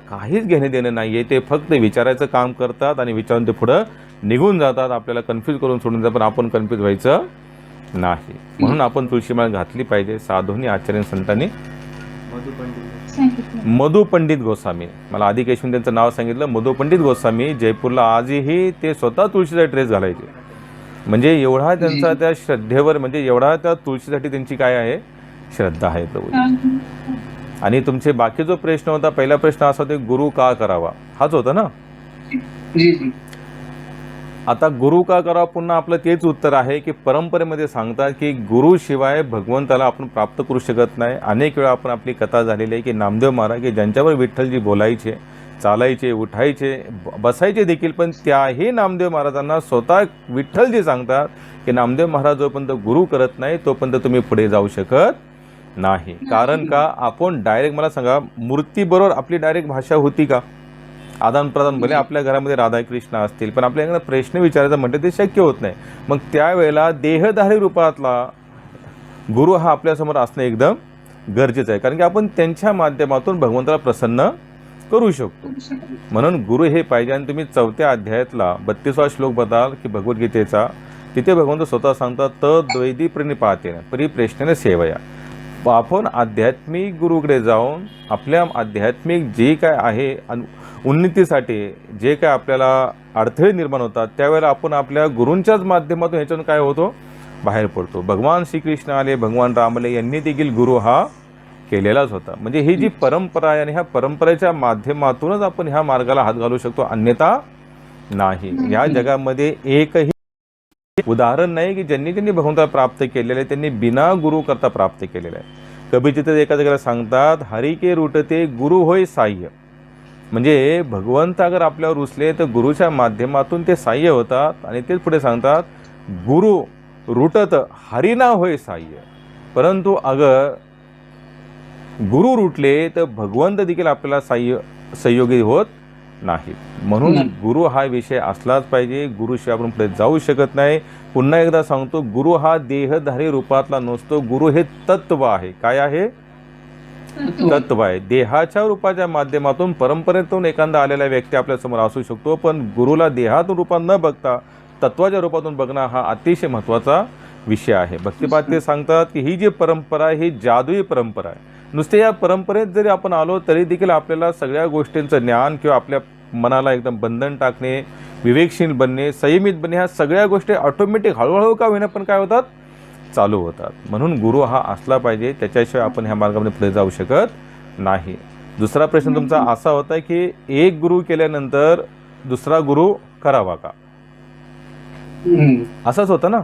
काहीच घेणे देणं नाही आहे. ते फक्त विचारायचं काम करतात आणि विचारून ते पुढं निघून जातात, आपल्याला कन्फ्यूज करून सोडून जातात. पण आपण कन्फ्यूज व्हायचं नाही. म्हणून आपण तुळशीमाळ घातली पाहिजे. साधूंनी, आचार्य, संतांनी. मधु पंडित गोस्वामी, मला आधी केशवून त्यांचं नाव सांगितलं. मधु पंडित गोस्वामी जयपूरला आजही ते स्वतः तुळशीचा ड्रेस घालायचे. म्हणजे एवढा त्यांचा त्या श्रद्धेवर, म्हणजे एवढा त्या तुळशीसाठी त्यांची काय आहे, श्रद्धा आहे प्रभू. आणि तुमचे बाकी जो प्रश्न होता, पहिला प्रश्न असा होता, गुरु का करावा, हाच होता ना. आता गुरु का करावा, पुन्हा आपलं तेच उत्तर आहे की परंपरेमध्ये सांगतात की गुरुशिवाय भगवंताला आपण प्राप्त करू शकत नाही. अनेक वेळा आपण आपली कथा झालेली आहे की नामदेव महाराज की ज्यांच्यावर विठ्ठलजी बोलायचे, चालायचे, उठायचे, बसायचे देखील, पण त्याही नामदेव महाराजांना स्वतः विठ्ठलजी सांगतात की नामदेव महाराज जोपर्यंत गुरु करत नाही तोपर्यंत तुम्ही पुढे जाऊ शकत नाही. कारण का, आपण डायरेक्ट, मला सांगा, मूर्तीबरोबर आपली डायरेक्ट भाषा होती का? आदान प्रदान, भले आपल्या घरामध्ये राधाकृष्ण असतील, पण आपल्याकडे प्रश्न विचारायचा म्हटलं ते शक्य होत नाही. मग त्यावेळेला देहधारी रूपातला गुरु हा आपल्यासमोर असणं एकदम गरजेचं आहे. कारण की आपण त्यांच्या माध्यमातून भगवंताला प्रसन्न करू शकतो. म्हणून गुरु हे पाहिजे. आणि तुम्ही 4थ्या अध्यायातला 32वा श्लोक बघाल की भगवद्गीतेचा, तिथे भगवंत स्वतः सांगतात, तद्वैदी प्रणिपातेन परिप्रेष्ठेने सेवया. आपण आध्यात्मिक गुरुकडे जाऊन आपल्या आध्यात्मिक जे काय आहे उन्नतीसाठी जे काय आपल्याला अडथळे निर्माण होतात, त्यावेळेला आपण आपल्या गुरूंच्याच माध्यमातून ह्याच्यातून काय होतो, बाहेर पडतो. भगवान श्रीकृष्ण आले, भगवान राम आले, यांनी देखील गुरु हा केलेलाच होता. म्हणजे ही जी परंपरा आहे आणि ह्या परंपरेच्या माध्यमातूनच आपण ह्या मार्गाला हात घालू शकतो, अन्यथा नाही. या जगामध्ये एकही उदाहरण नाही की ज्यांनी भगवंताला प्राप्त केलेलं आहे त्यांनी बिना गुरु करता प्राप्त केलेलं आहे. कबीरचे एका जागेला सांगतात, हरी के रूटते गुरु होय साह्य. म्हणजे भगवंत अगर आपल्यावर रुसले तर गुरुच्या माध्यमातून ते साह्य होतात. आणि तेच पुढे सांगतात, गुरु रुटत हरिना होय साह्य. परंतु अगर गुरु रुटले तर भगवंत देखील आपल्याला सहयोगी होत नाहीत. म्हणून नाही. गुरु हा विषय असलाच पाहिजे. गुरुशिवाय आपण पुढे जाऊ शकत नाही. पुन्हा एकदा सांगतो, गुरु हा देहधारी रूपातला नसतो. गुरु हे तत्व आहे. काय आहे? तत्व आहे. देहाच्या रूपाच्या माध्यमातून परंपरेतून एखादा आलेला व्यक्ती आपल्यासमोर असू शकतो, पण गुरुला देहातून रूपात न बघता तत्वाच्या रूपातून बघणं हा अतिशय महत्त्वाचा विषय आहे. भक्तिपाद ते सांगतात की ही जी परंपरा आहे ही जादुई परंपरा आहे. नुसते या परंपरेत जरी आपण आलो तरी देखील आपल्याला सगळ्या गोष्टींचं ज्ञान किंवा आपल्या मनाला एकदम बंधन टाकणे, विवेकशील बनणे, संयमित बनणे, ह्या सगळ्या गोष्टी ऑटोमॅटिक हळूहळू का होईना पण काय होतात? चालू होतात. म्हणून गुरु हा असला पाहिजे. त्याच्याशिवाय आपण ह्या मार्गामध्ये पुढे जाऊ शकत नाही. दुसरा प्रश्न तुमचा असा होता की एक गुरु केल्यानंतर दुसरा गुरु करावा का? असंच होतं ना?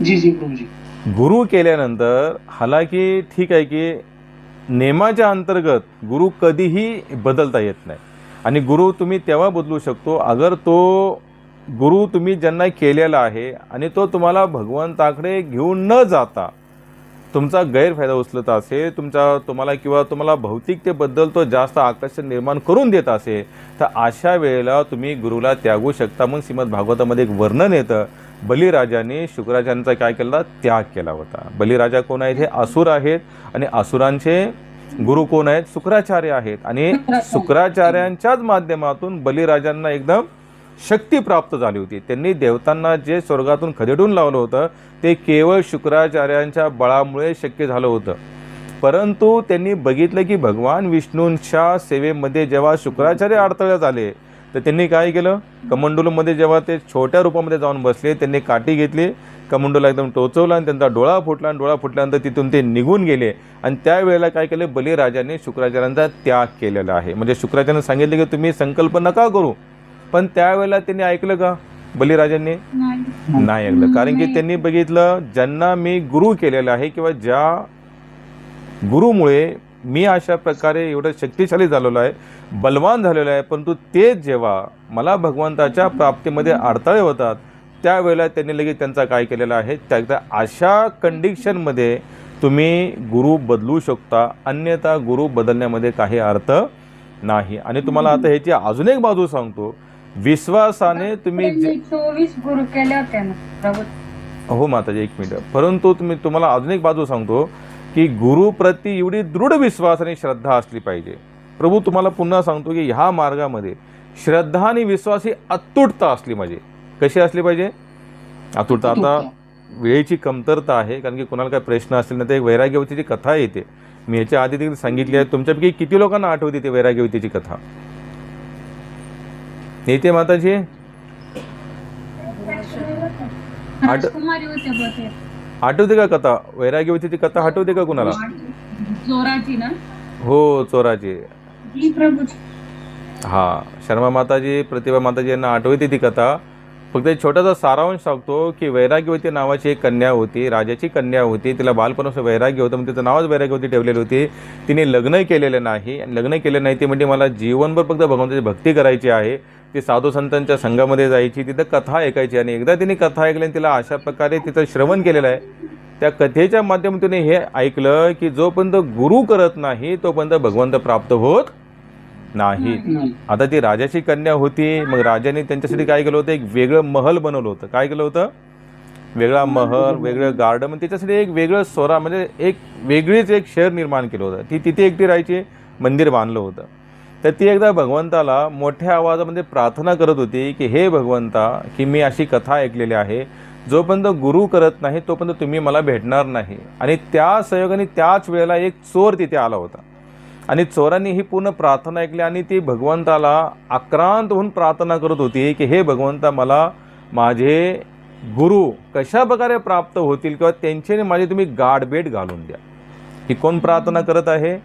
जी जी प्रभूजी. गुरु केल्यानंतर हालाकी ठीक आहे की नेमाच्या अंतर्गत गुरु कधीही बदलता येत नाही. आणि गुरु तुम्ही तेव्हा बदलू शकतो अगर तो गुरु तुम्ही ज्यांना केलेला आहे आणि तो तुम्हाला भगवंताकडे घेऊन न जाता तुमचा गैरफायदा उचलत असेल, तुम्हाला भौतिकतेबद्दल तो जास्त आकर्षण निर्माण करून देत असेल, तर अशा वेळेला तुम्ही गुरुला त्यागू शकता. मग श्रीमद भागवतामध्ये एक वर्णन येतं, बलिराजाने शुक्राचार्यांचा काय केला? त्याग केला होता. बलिराजा कोण आहेत? हे असुर आहेत. आणि असुरांचे गुरु कोण आहेत? शुक्राचार्य आहेत. आणि शुक्राचार्यांच्याच माध्यमातून बलिराजांना एकदम शक्ती प्राप्त झाली होती. त्यांनी देवतांना जे स्वर्गातून खदेडून लावलं होतं ते केवळ शुक्राचार्यांच्या बळामुळे शक्य झालं होतं. परंतु त्यांनी बघितलं की भगवान विष्णूंच्या सेवेमध्ये जेव्हा शुक्राचार्य अडथळ्यात आले तर त्यांनी काय केलं? कमंडलूमध्ये जेव्हा ते छोट्या रूपामध्ये जाऊन बसले, त्यांनी काठी घेतली, कमंडूला एकदम टोचवला आणि त्यांचा डोळा फुटला. आणि डोळा फुटल्यानंतर तिथून ते निघून गेले. आणि त्यावेळेला काय केलं? बलिराजाने शुक्राचार्यांचा त्याग केलेला आहे. म्हणजे शुक्राचार्याने सांगितले की तुम्ही संकल्प नका करू, पण त्यावेळेला त्यांनी ऐकलं का? बलिराजांनी नाही ऐकलं. कारण की त्यांनी बघितलं ज्यांना मी गुरु केलेला आहे किंवा ज्या गुरुमुळे मी अशा प्रकारे एवढं शक्तिशाली झालेलो आहे, बलवान झालेलो आहे, परंतु ते जेव्हा मला भगवंताच्या प्राप्तीमध्ये अडथळे होतात त्यावेळेला त्यांनी लगेच त्यांचा काय केलेला आहे? त्या अशा कंडिशनमध्ये तुम्ही गुरु बदलू शकता, अन्यथा गुरु बदलण्यामध्ये काही अर्थ नाही. आणि तुम्हाला आता ह्याची अजून एक बाजू सांगतो. विश्वासाने तुम्ही 24 गुरु केले होते ना प्रभू. हो माताजी, एक मिनिट. परंतु तुम्हाला अजून एक बाजू सांगतो की गुरुप्रती एवढी दृढ विश्वास आणि श्रद्धा असली पाहिजे. प्रभू तुम्हाला पुन्हा सांगतो की ह्या मार्गामध्ये श्रद्धा आणि विश्वास ही अतुटता असली पाहिजे. कशी असली पाहिजे? अतुटता. आता वेळेची कमतरता आहे, कारण की कोणाला काही प्रश्न असतील ना तर एक वैराग्यवतीची कथा येते. मी याच्या आधी देखील सांगितली आहे. तुमच्यापैकी किती लोकांना आठवते ती वैराग्यवतीची कथा? येते माताजी? राजकुमारी होते बहुतेक. आठवते का कथा? वैराग्यवतीची कथा आठवते का कुणाला? चोराची ना? हो, चोराची. जी प्रभूजी. हा, शर्मा माताजी, प्रतिभा माताजी यांना आठवते ती कथा. फक्त एक छोटासा सारांश सांगतो की वैराग्यवती नावाची एक कन्या होती, राजाची कन्या होती. तिला बालपणापासून वैराग्य होतं, म्हणजे तिचं नावच वैराग्यवती ठेवलेली होती. तिने लग्न केलेलं नाही. लग्न केलं नाही ते म्हणजे मला जीवनभर फक्त भगवंताची भक्ती करायची आहे. ती साधू संतांच्या संघामध्ये जायची, तिथं कथा ऐकायची. आणि एकदा तिने कथा ऐकली आणि तिला अशा प्रकारे तिचं श्रवण केलेलं आहे. त्या कथेच्या माध्यमातून हे ऐकलं की जोपर्यंत गुरु करत नाही तोपर्यंत भगवंत प्राप्त होत नाही. आता ती राजाची कन्या होती. मग राजाने त्यांच्यासाठी काय केलं होतं? एक वेगळं महल बनवलं होतं. काय केलं होतं? वेगळा महल, वेगळं गार्डन, म्हणजे त्याच्यासाठी एक वेगळं स्वरा, म्हणजे एक वेगळीच एक शहर निर्माण केलं होतं. ती तिथे एकटी राहायची, मंदिर बांधलं होतं. तर ती एकदा भगवंताला मोठ्या आवाजामध्ये प्रार्थना करत होती की हे भगवंता, की मी अशी कथा ऐकलेली आहे, जोपर्यंत गुरु करत नाही तोपर्यंत तुम्ही मला भेटणार नाही. आणि त्या सहयोगाने त्याच वेळेला एक चोर तिथे आला होता. आणि चोरांनी ही पूर्ण प्रार्थना ऐकली आणि ती भगवंताला आक्रांत होऊन प्रार्थना करत होती की हे भगवंता, मला माझे गुरु कशा प्रकारे प्राप्त होतील किंवा त्यांच्याने माझे तुम्ही गाठभेट घालून द्या. ही कोण प्रार्थना करत आहे?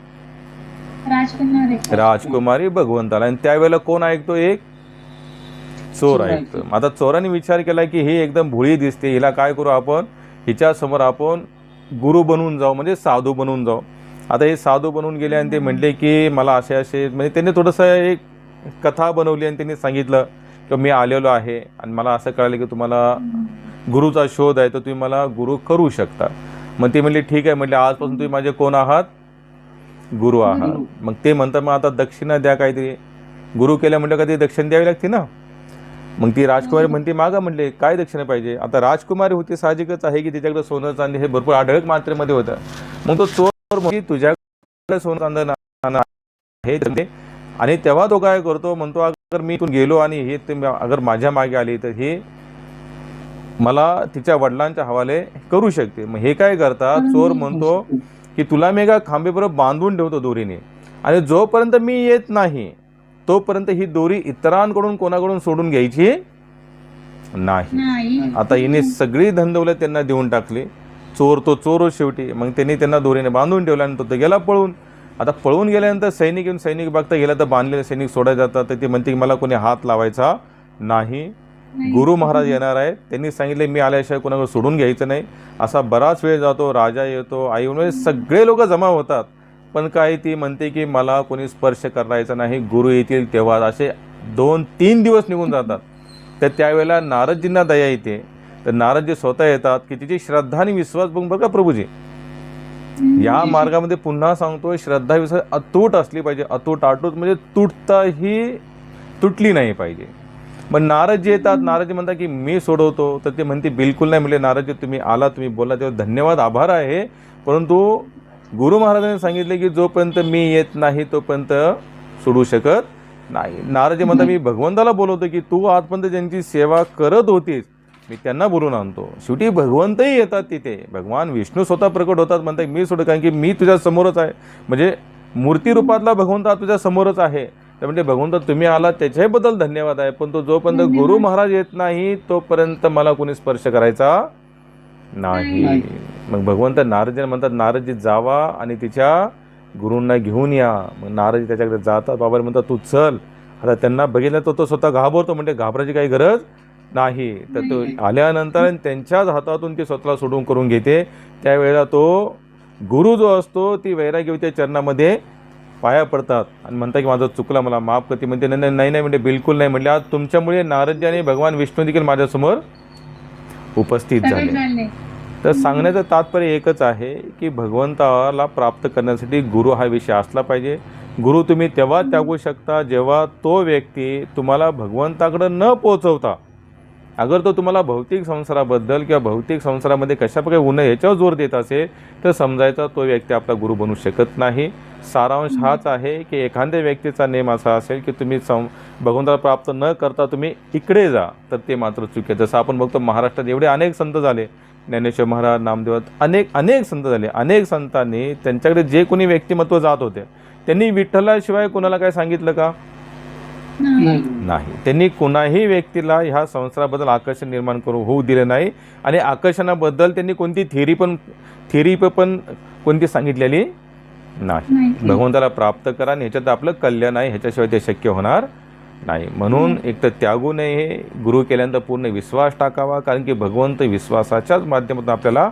राजकुमारी भगवंताला. आणि त्यावेळेला कोण ऐकतो? एक चोर ऐकतो. आता चोरांनी विचार केला की ही एकदम भोळी दिसते, हिला काय करू आपण? हिच्या समोर आपण गुरु बनवून जाऊ, म्हणजे साधू बनवून जाऊ. आता हे साधू बनवून गेले आणि ते म्हटले की मला असे असे, म्हणजे त्यांनी थोडंसं एक कथा बनवली आणि त्यांनी सांगितलं की मी आलेलो आहे आणि मला असं कळलं की तुम्हाला गुरुचा शोध आहे, तर तुम्ही मला गुरु करू शकता. मग ते म्हणले ठीक आहे, म्हटले आजपासून तुम्ही माझे कोण आहात? गुरु आहात. मग ते म्हणतात मग आता दक्षिणा द्या काहीतरी. गुरु केल्या म्हटलं का ते दक्षिणा द्यावी लागते ना. मग ती राजकुमारी म्हणते मागा, म्हणले काय दक्षिणा पाहिजे. आता राजकुमारी होती, साहजिकच आहे की तिच्याकडे सोनं चांदी हे भरपूर आढळक मात्रेमध्ये होतं. मग तो चोर म्हणजे तुझ्याकडे सोनं चांदी नाणं आहे ते. आणि तेव्हा तो काय करतो, म्हणतो अगर मी इथून गेलो आणि हे अगर माझ्या मागे आली तर हे मला तिच्या वडिलांच्या हवाले करू शकते. मग हे काय करतात, चोर म्हणतो की तुला मी एका खांबेबरोबर बांधून ठेवतो दोरीने, आणि जोपर्यंत मी येत नाही तोपर्यंत ही दोरी इतरांकडून कोणाकडून सोडून घ्यायची नाही. आता हिने सगळी धनदौलत त्यांना देऊन टाकली. चोर तो चोरच शेवटी. मग त्यांनी त्यांना दोरीने बांधून ठेवला आणि तो गेला पळून. आता पळून गेल्यानंतर सैनिक येऊन सैनिक बघता गेला तर बांधलेले सैनिक सोडायला जातात. तर ते म्हणते की मला कोणी हात लावायचा नाही, गुरु महाराज येणार आहे, त्यांनी सांगितले मी आल्याशिवाय कोणाकडे सोडून घ्यायचं नाही. असा बराच वेळ जातो. राजा येतो, आई म्हणजे सगळे लोक जमा होतात. पण काय ती म्हणते की मला कोणी स्पर्श करायचा नाही, गुरु येतील तेव्हा. असे 2-3 दिवस निघून जातात. तर त्यावेळेला नारदजींना दया येते. तर नारदजी स्वतः येतात की तिची श्रद्धा आणि विश्वास बघून बघा प्रभूजी या मार्गामध्ये पुन्हा सांगतो श्रद्धा विश्वास अतूट असली पाहिजे. अतूट म्हणजे तुटताही तुटली नाही पाहिजे. मग नारदजी येतात. नारदजी म्हणतात की मी सोडवतो. तर ते म्हणते बिलकुल नाही. म्हणले नारदजी तुम्ही आला, तुम्ही बोला तेव्हा धन्यवाद, आभार आहे, परंतु गुरु महाराजांनी सांगितले की जोपर्यंत मी येत नाही तोपर्यंत सोडू शकत नाही. नारदजी म्हणतात मी भगवंताला बोलवतो की तू आजपर्यंत ज्यांची सेवा करत होतीस मी त्यांना बोलून आणतो. शेवटी भगवंतही येतात तिथे. भगवान विष्णू स्वतः प्रकट होतात. म्हणतात मी सोडत, कारण की मी तुझ्या समोरच आहे. म्हणजे मूर्ती रूपातला भगवंत तुझ्या समोरच आहे. तर म्हणजे भगवंत तुम्ही आला त्याच्याबद्दल धन्यवाद आहे, पण तो जोपर्यंत गुरु महाराज येत नाही तोपर्यंत मला कोणी स्पर्श करायचा नाही. मग भगवंत नारदजी म्हणतात नारदजी जावा आणि तिच्या गुरूंना घेऊन या. मग नारदजी त्याच्याकडे जातात. बाबा म्हणतात तू चल. आता त्यांना बघितलं तर तो स्वतः घाबरतो. म्हणजे घाबरायची काही गरज नाही. तर तो आल्यानंतर त्यांच्याच हातातून ती स्वतःला सोडून करून घेते. त्यावेळेला तो गुरु जो असतो ती वैराग्यवतीच्या चरणामध्ये पाया पडतात आणि म्हणतात की माझं चुकलं, मला माफ करते. म्हणते नाही नाही नाही म्हणजे बिलकुल नाही. म्हणजे आज तुमच्यामुळे नारदजी आणि भगवान विष्णू देखील माझ्यासमोर उपस्थित झाले. तर सांगण्याचं तात्पर्य एकच आहे की भगवंताला प्राप्त करण्यासाठी गुरु हा विषय असला पाहिजे. गुरु तुम्ही तेव्हा त्यागू शकता जेव्हा तो व्यक्ती तुम्हाला भगवंताकडे न पोहोचवता, अगर तो तुम्हाला भौतिक संसाराबद्दल किंवा भौतिक संसारामध्ये कशाप्रकारे उन्हा याच्यावर जोर देत असेल तर समजायचा तो व्यक्ती आपला गुरु बनू शकत नाही. सारांश हाच आहे की एखाद्या व्यक्तीचा नेम असा असेल की तुम्ही भगवंताला प्राप्त न करता तुम्ही इकडे जा तर ते मात्र चुके. जसं आपण बघतो महाराष्ट्रात एवढे अनेक संत झाले, ज्ञानेश्वर महाराज, नामदेव, अनेक संत झाले. अनेक संतांनी त्यांच्याकडे जे कोणी व्यक्तिमत्व जात होते त्यांनी विठ्ठलाशिवाय कोणाला काय सांगितलं का? नाही. त्यांनी कुणाही व्यक्तीला ह्या संसाराबद्दल आकर्षण निर्माण होऊ दिले नाही. आणि आकर्षणाबद्दल त्यांनी कोणती थेरी पण कोणती सांगितलेली नाही. भगवंताला प्राप्त करा आणि ह्याच्यात आपलं कल्याण आहे, ह्याच्याशिवाय ते शक्य होणार नाही. म्हणून एक तर त्यागू नये, गुरु केल्यानंतर पूर्ण विश्वास टाकावा, कारण की भगवंत विश्वासाच्याच माध्यमातून आपल्याला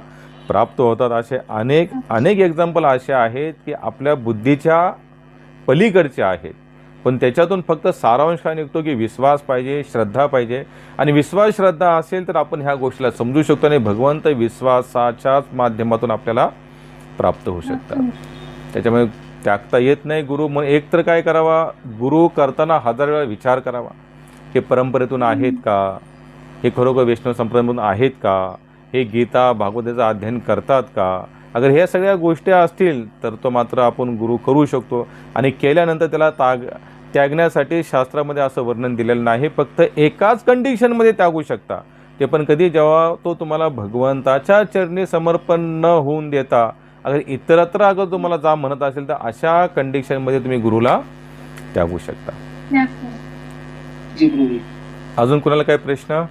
प्राप्त होतात. असे अनेक एक्झाम्पल असे आहेत की आपल्या बुद्धीच्या पलीकडचे आहेत. पण त्याच्यातून फक्त सारांश काय निघतो की विश्वास पाहिजे, श्रद्धा पाहिजे. आणि विश्वास श्रद्धा असेल तर आपण ह्या गोष्टीला समजू शकतो आणि भगवंत विश्वासाच्याच माध्यमातून आपल्याला प्राप्त होऊ शकतात. त्याच्यामुळे त्यागता येत नाही गुरु. मग एक तर काय करावा, गुरु करताना 1000 वेळा विचार करावा. हे परंपरेतून आहेत का, हे खरोखर वैष्णव संप्रदायातून आहेत का, हे गीता भागवताचं अध्ययन करतात का. अगर ह्या सगळ्या गोष्टी असतील तर तो मात्र आपण गुरु करू शकतो. आणि केल्यानंतर त्याला त्यागण्यासाठी शास्त्रामध्ये असं वर्णन दिलेलं नाही. फक्त एकाच कंडिशनमध्ये त्यागू शकता, ते पण कधी, जेव्हा तो तुम्हाला भगवंताच्या चरणी समर्पण न होऊन देता अगर इतरत्र अगर तुम्हाला जा म्हणत असेल तर अशा कंडिशनमध्ये तुम्ही गुरुला त्यागू शकता. अजून कुणाला काय प्रश्न?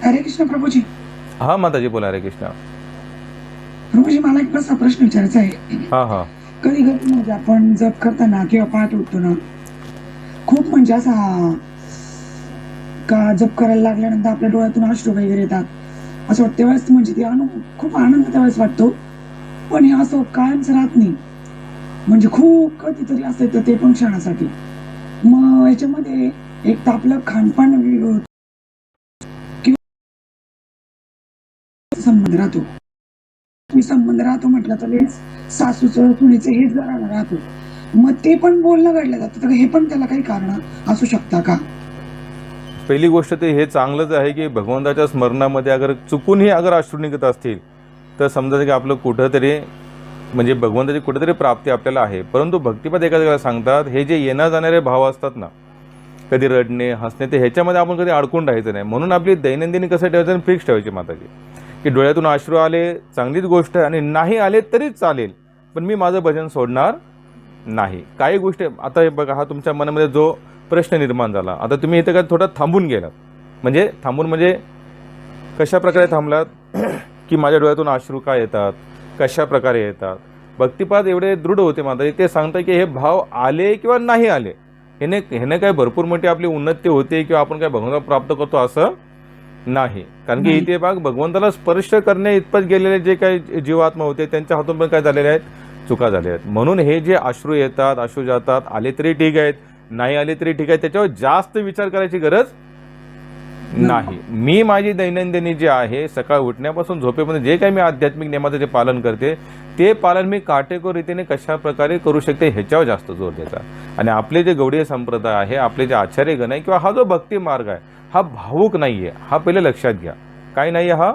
हरे कृष्ण प्रभूजी. हा माताजी बोला. हरे कृष्ण प्रभूजी, मला एक प्रश्न विचारायचा आहे. हा कधी कधी म्हणजे आपण जप करताना किंवा पाठ उठतो ना, खूप म्हणजे असा का जप करायला लागल्यानंतर आपल्या डोळ्यातून अश्रू वगैरे येतात. असं वाटतं त्यावेळेस म्हणजे ते खूप आनंद त्यावेळेस वाटतो. पण हे असं कायमच राहत नाही, म्हणजे खूप कधीतरी असं येतं ते पण क्षणासाठी. मग याच्यामध्ये एक तर आपलं खानपान किंवा संबंध राहतो. प्रेमी संबंध राहतो म्हटलं तर सासूचं कुणीचं हेच जरा राहतो, मग ते पण बोलणं घडलं जातं, तर हे पण त्याला काही कारण असू शकता का? पहिली गोष्ट ते हे चांगलंच आहे की भगवंताच्या स्मरणामध्ये अगर चुकूनही अगर अश्रू निघत असतील तर समजा की आपलं कुठंतरी म्हणजे भगवंताची कुठेतरी प्राप्ती आपल्याला आहे. परंतु भक्तिपद एका जागेला सांगतात हे जे येणं जाणारे भाव असतात ना, कधी रडणे हसणे, ते ह्याच्यामध्ये आपण कधी अडकून राहायचं नाही. म्हणून आपली दैनंदिनी कसं ठेवायचं आणि फिक्स ठेवायची माताजी की डोळ्यातून अश्रू आले चांगलीच गोष्ट आहे आणि नाही आले तरीच चालेल, पण मी माझं भजन सोडणार नाही. काही गोष्टी आता हे बघा, हा तुमच्या मनामध्ये जो प्रश्न निर्माण झाला, आता तुम्ही इथं काय थोडं थांबून गेलात, म्हणजे थांबून म्हणजे कशा प्रकारे थांबलात की माझ्या डोळ्यातून अश्रू का येतात, कशा प्रकारे येतात. भक्तिपाद एवढे दृढ होते माताजी, ते सांगतात की हे भाव आले किंवा नाही आले ह्याने काय भरपूर मोठी आपली उन्नती होते किंवा आपण काय भगवंताला प्राप्त करतो असं नाही. कारण की इथे भाग भगवंताला स्पर्श करणे इतपत गेलेले जे काही जीवात्मा होते त्यांच्या हातून पण काय झालेले आहेत, चुका झाल्या आहेत. म्हणून हे जे अश्रू येतात अश्रू जातात, आले तरी ठीक आहेत नाही आले तरी ठीक आहे, त्याच्यावर जास्त विचार करायची गरज नाही. मी माझी दैनंदिनी जे आहे सकाळ उठण्यापासून झोपेपर्यंत जे काही मी आध्यात्मिक नियमाचं जे पालन करते ते पालन मी काटेकोर रीतीने कशा प्रकारे करू शकते ह्याच्यावर जास्त जोर देतात. आणि आपले जे गौडीय संप्रदाय आहे, आपले जे आचार्यगण आहे किंवा हा जो भक्ती मार्ग आहे हा भावुक नाही आहे. हा पहिले लक्षात घ्या, काय नाही हा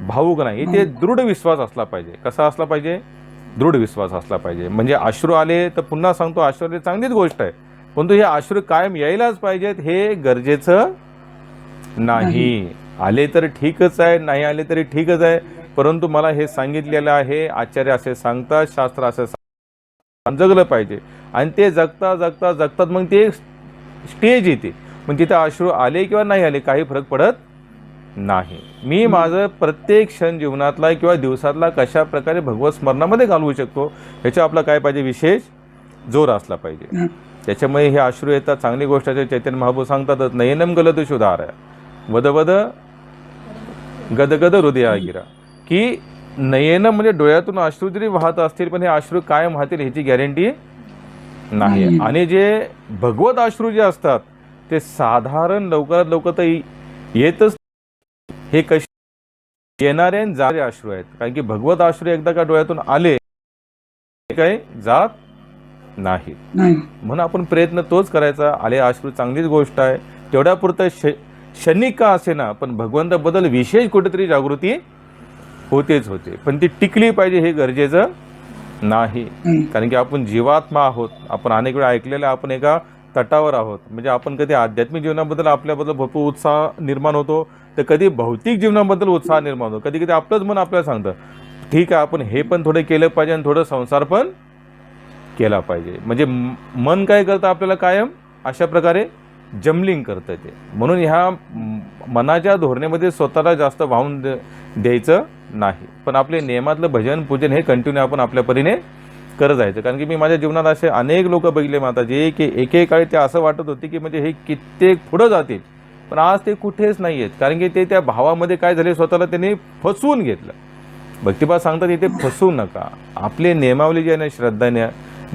भावुक नाही. ते दृढ विश्वास असला पाहिजे. कसा असला पाहिजे? दृढ विश्वास असला पाहिजे. म्हणजे अश्रू आले तर पुन्हा सांगतो अश्रू आले चांगलीच गोष्ट आहे, परंतु हे अश्रू कायम यायलाच पाहिजेत हे गरजेचं नाही. आले तर ठीकच आहे, नाही आले तरी ठीकच आहे, परंतु मला हे सांगितलेलं आहे, आचार्य असे सांगतात, शास्त्र असे जगलं पाहिजे. आणि ते जगता जगता जगतात मग ते स्टेज येते, मग तिथे अश्रू आले किंवा नाही आले काही फरक पडत नाही. मी माझं प्रत्येक क्षण जीवनातला किंवा दिवसातला कशा प्रकारे भगवत स्मरणामध्ये घालवू शकतो ह्याच्या आपला काय पाहिजे, विशेष जोर असला पाहिजे. त्याच्यामुळे हे अश्रू येतात चांगली गोष्ट आहे. चैतन्य महाप्रभू सांगतातच, नयनम गलत शुधार वद वद गदगद हृदया गिरा, की नयन म्हणजे डोळ्यातून अश्रू जरी वाहत असतील पण हे अश्रू कायम वाहतील ह्याची गॅरंटी नाही. आणि जे भगवत अश्रू जे असतात ते साधारण लवकरात लवकर तर येतच. हे कसे येणारे आणि जाणारे अश्रू आहेत, कारण की भगवत अश्रू एकदा का डोळ्यातून आले काय जात नाही. म्हणून आपण प्रयत्न तोच करायचा. आले अश्रू चांगलीच गोष्ट आहे, तेवढ्यापुरतं क्षणिक का असे ना, पण भगवंताबद्दल विशेष कुठेतरी जागृती होतेच होते, पण ती टिकली पाहिजे हे गरजेचं नाही. कारण की आपण जीवात्मा आहोत. आपण अनेक वेळा ऐकलेलं आपण एका तटावर आहोत. म्हणजे आपण कधी आध्यात्मिक जीवनाबद्दल आपल्याबद्दल भरपूर उत्साह निर्माण होतो, तर कधी भौतिक जीवनाबद्दल उत्साह निर्माण होतो. कधी कधी आपलंच मन आपल्याला सांगतं ठीक आहे आपण हे पण थोडं केलं पाहिजे आणि थोडं संसार पण केला पाहिजे. म्हणजे मन काय करतं आपल्याला कायम अशा प्रकारे जमलिंग करतं ते. म्हणून ह्या मनाच्या धोरणेमध्ये स्वतःला जास्त वाहून द्यायचं नाही, पण आपले नियमातलं भजन पूजन हे कंटिन्यू आपण आपल्या परीने करत जायचं. कारण की मी माझ्या जीवनात असे अनेक लोक बघितले माताजी की एकेकाळी ते असं वाटत होते की म्हणजे हे कित्येक पुढं जातील, पण आज ते कुठेच नाही आहेत. कारण की ते त्या भावामध्ये काय झाले स्वतःला त्यांनी फसवून घेतलं. भक्तिपाद सांगतात इथे फसवू नका. आपले नियमावली जी आहे ना, श्रद्धाने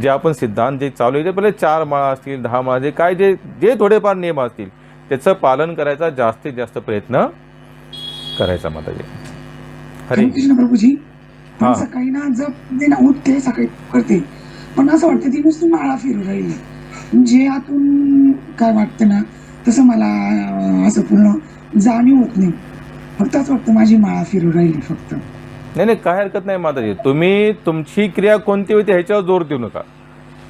जे आपण सिद्धांत जे चालू आहे, पहिले 4 माळा असतील 10 माळा जे काय जे जे थोडेफार नियम असतील त्याचं पालन करायचा जास्तीत जास्त प्रयत्न करायचा माताजी. हरे कृष्ण प्रभूजी. पण सकाळी ना जप ना उठते सकाळी करते, पण असं वाटतं ती नुसती माळा फिरू राहिली. जे आतून काय वाटतं ना तसं मला असं पूर्ण जाणीव होत नाही. फक्त असं वाटतं माझी माळा फिरू राहिली फक्त. नाही नाही काय हरकत नाही माताजी, तुम्ही तुमची क्रिया कोणती होती ह्याच्यावर जोर देऊ नका.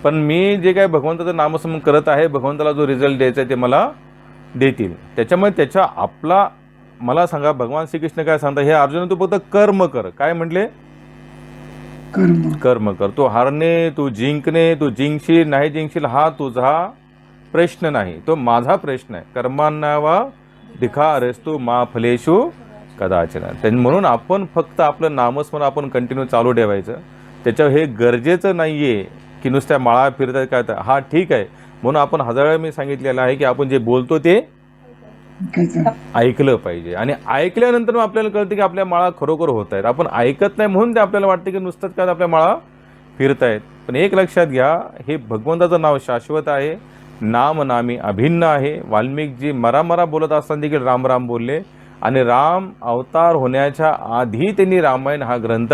पण मी जे काय भगवंताचं नामस्मरण करत आहे, भगवंताला जो रिझल्ट द्यायचा आहे ते मला देतील. त्याच्यामुळे त्याच्या आपला मला सांगा भगवान श्रीकृष्ण काय सांगतात, हे अर्जुन तू फक्त कर्म कर. काय म्हटले? कर्म कर. तू हारणे तू जिंकणे, तू जिंकशील नाही जिंकशील हा तुझा प्रश्न नाही, तो माझा प्रश्न आहे. कर्मांना वा धिखारस्तु मा फलेषु कदाचन. म्हणून आपण फक्त आपलं नामस्मरण आपण कंटिन्यू चालू ठेवायचं. त्याच्यावर हे गरजेचं नाही आहे की नुसत्या माळा फिरतात काय तर हा ठीक आहे. म्हणून आपण 1000 वेळा मी सांगितलेलं आहे की आपण जे बोलतो ते ऐकलं पाहिजे. आणि ऐकल्यानंतर मग आपल्याला कळतं की आपल्या माळा खरोखर होत आहेत. आपण ऐकत नाही म्हणून ते आपल्याला वाटतं की नुसतंच काय आपल्या माळा फिरतायत. पण एक लक्षात घ्या, हे भगवंताचं नाव शाश्वत आहे, नाम नामी अभिन्न आहे. वाल्मिकजी मरा बोलत असताना देखील राम राम बोलले. आणि राम अवतार होण्याच्या आधी त्यांनी रामायण हा ग्रंथ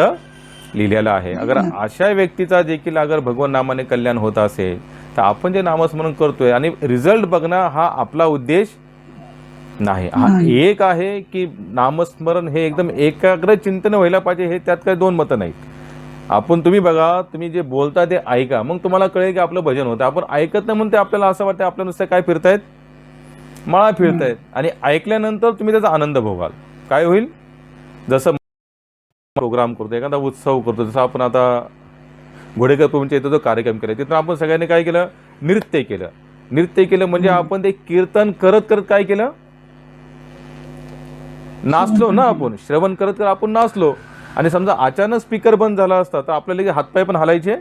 लिहिलेला आहे. अगर अशा व्यक्तीचा देखील अगर भगवान नामाने कल्याण होत असेल तर आपण जे नामस्मरण करतोय आणि रिझल्ट बघणं हा आपला उद्देश नाही. हा एक आहे की नामस्मरण हे एकदम एकाग्र चिंतन व्हायला पाहिजे, हे त्यात काही दोन मतं नाहीत. तुम्ही बघा, तुम्ही जे बोलता ते ऐका, मग तुम्हाला कळेल की आपलं भजन होतं. आपण ऐकत नाही म्हणून ते आपल्याला असं वाटतं आपल्या नुसतं काय फिरतायत, माळा फिरतायत. आणि ऐकल्यानंतर तुम्ही त्याचा आनंद भोगाल. काय होईल, जसं प्रोग्राम करतो, एखादा उत्सव करतो, जसं आपण आता घोडेकर प्रभूंच्या इथं जो कार्यक्रम केला तिथून आपण सगळ्यांनी काय केलं, नृत्य केलं. नृत्य केलं म्हणजे आपण ते कीर्तन करत करत काय केलं, नाचलो ना. आपण श्रवण करत करत आपण नाचलो. आणि समजा अचानक स्पीकर बंद झाला असता तर आपल्याला हातपाय पण हलायचे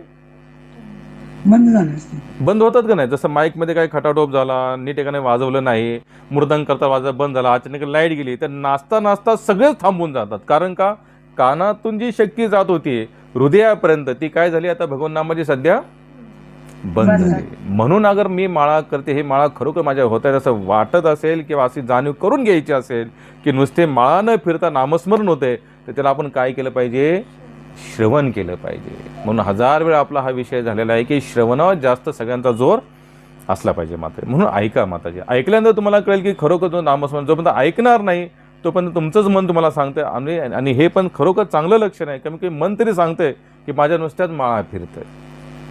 बंद होतात का नाही. जसं माईकमध्ये काही खटाटोप झाला, नीट एकाने वाजवलं नाही, मृदंग करता वाजत बंद झाला, अचानक लाईट गेली, तर नाचता नाचता सगळेच थांबून जातात. कारण का, कानातून जी शक्ती जात होती हृदयापर्यंत ती काय झाली, आता भगवान नामाची सध्या बंद झाली. म्हणून अगर मी माळा करते, हे माळा खरोखर माझ्या होत आहे असं वाटत असेल किंवा अशी जाणीव करून घ्यायची असेल की नुसते माळा न फिरता नामस्मरण होते, तर त्याला आपण काय केलं पाहिजे, श्रवण केलं पाहिजे. म्हणून 1000 वेळा आपला हा विषय झालेला आहे की श्रवणावर जास्त सगळ्यांचा जोर असला पाहिजे माता. म्हणून ऐका माताजी. ऐकल्यानंतर तुम्हाला कळेल की खरोखर जो नामस्मरण जोपर्यंत ऐकणार नाही तोपर्यंत तुमचंच मन तुम्हाला सांगतंय. आणि हे पण खरोखर चांगलं लक्षण आहे, कमी कमी मन तरी सांगतंय की माझ्या नुसत्याच माळा फिरतंय.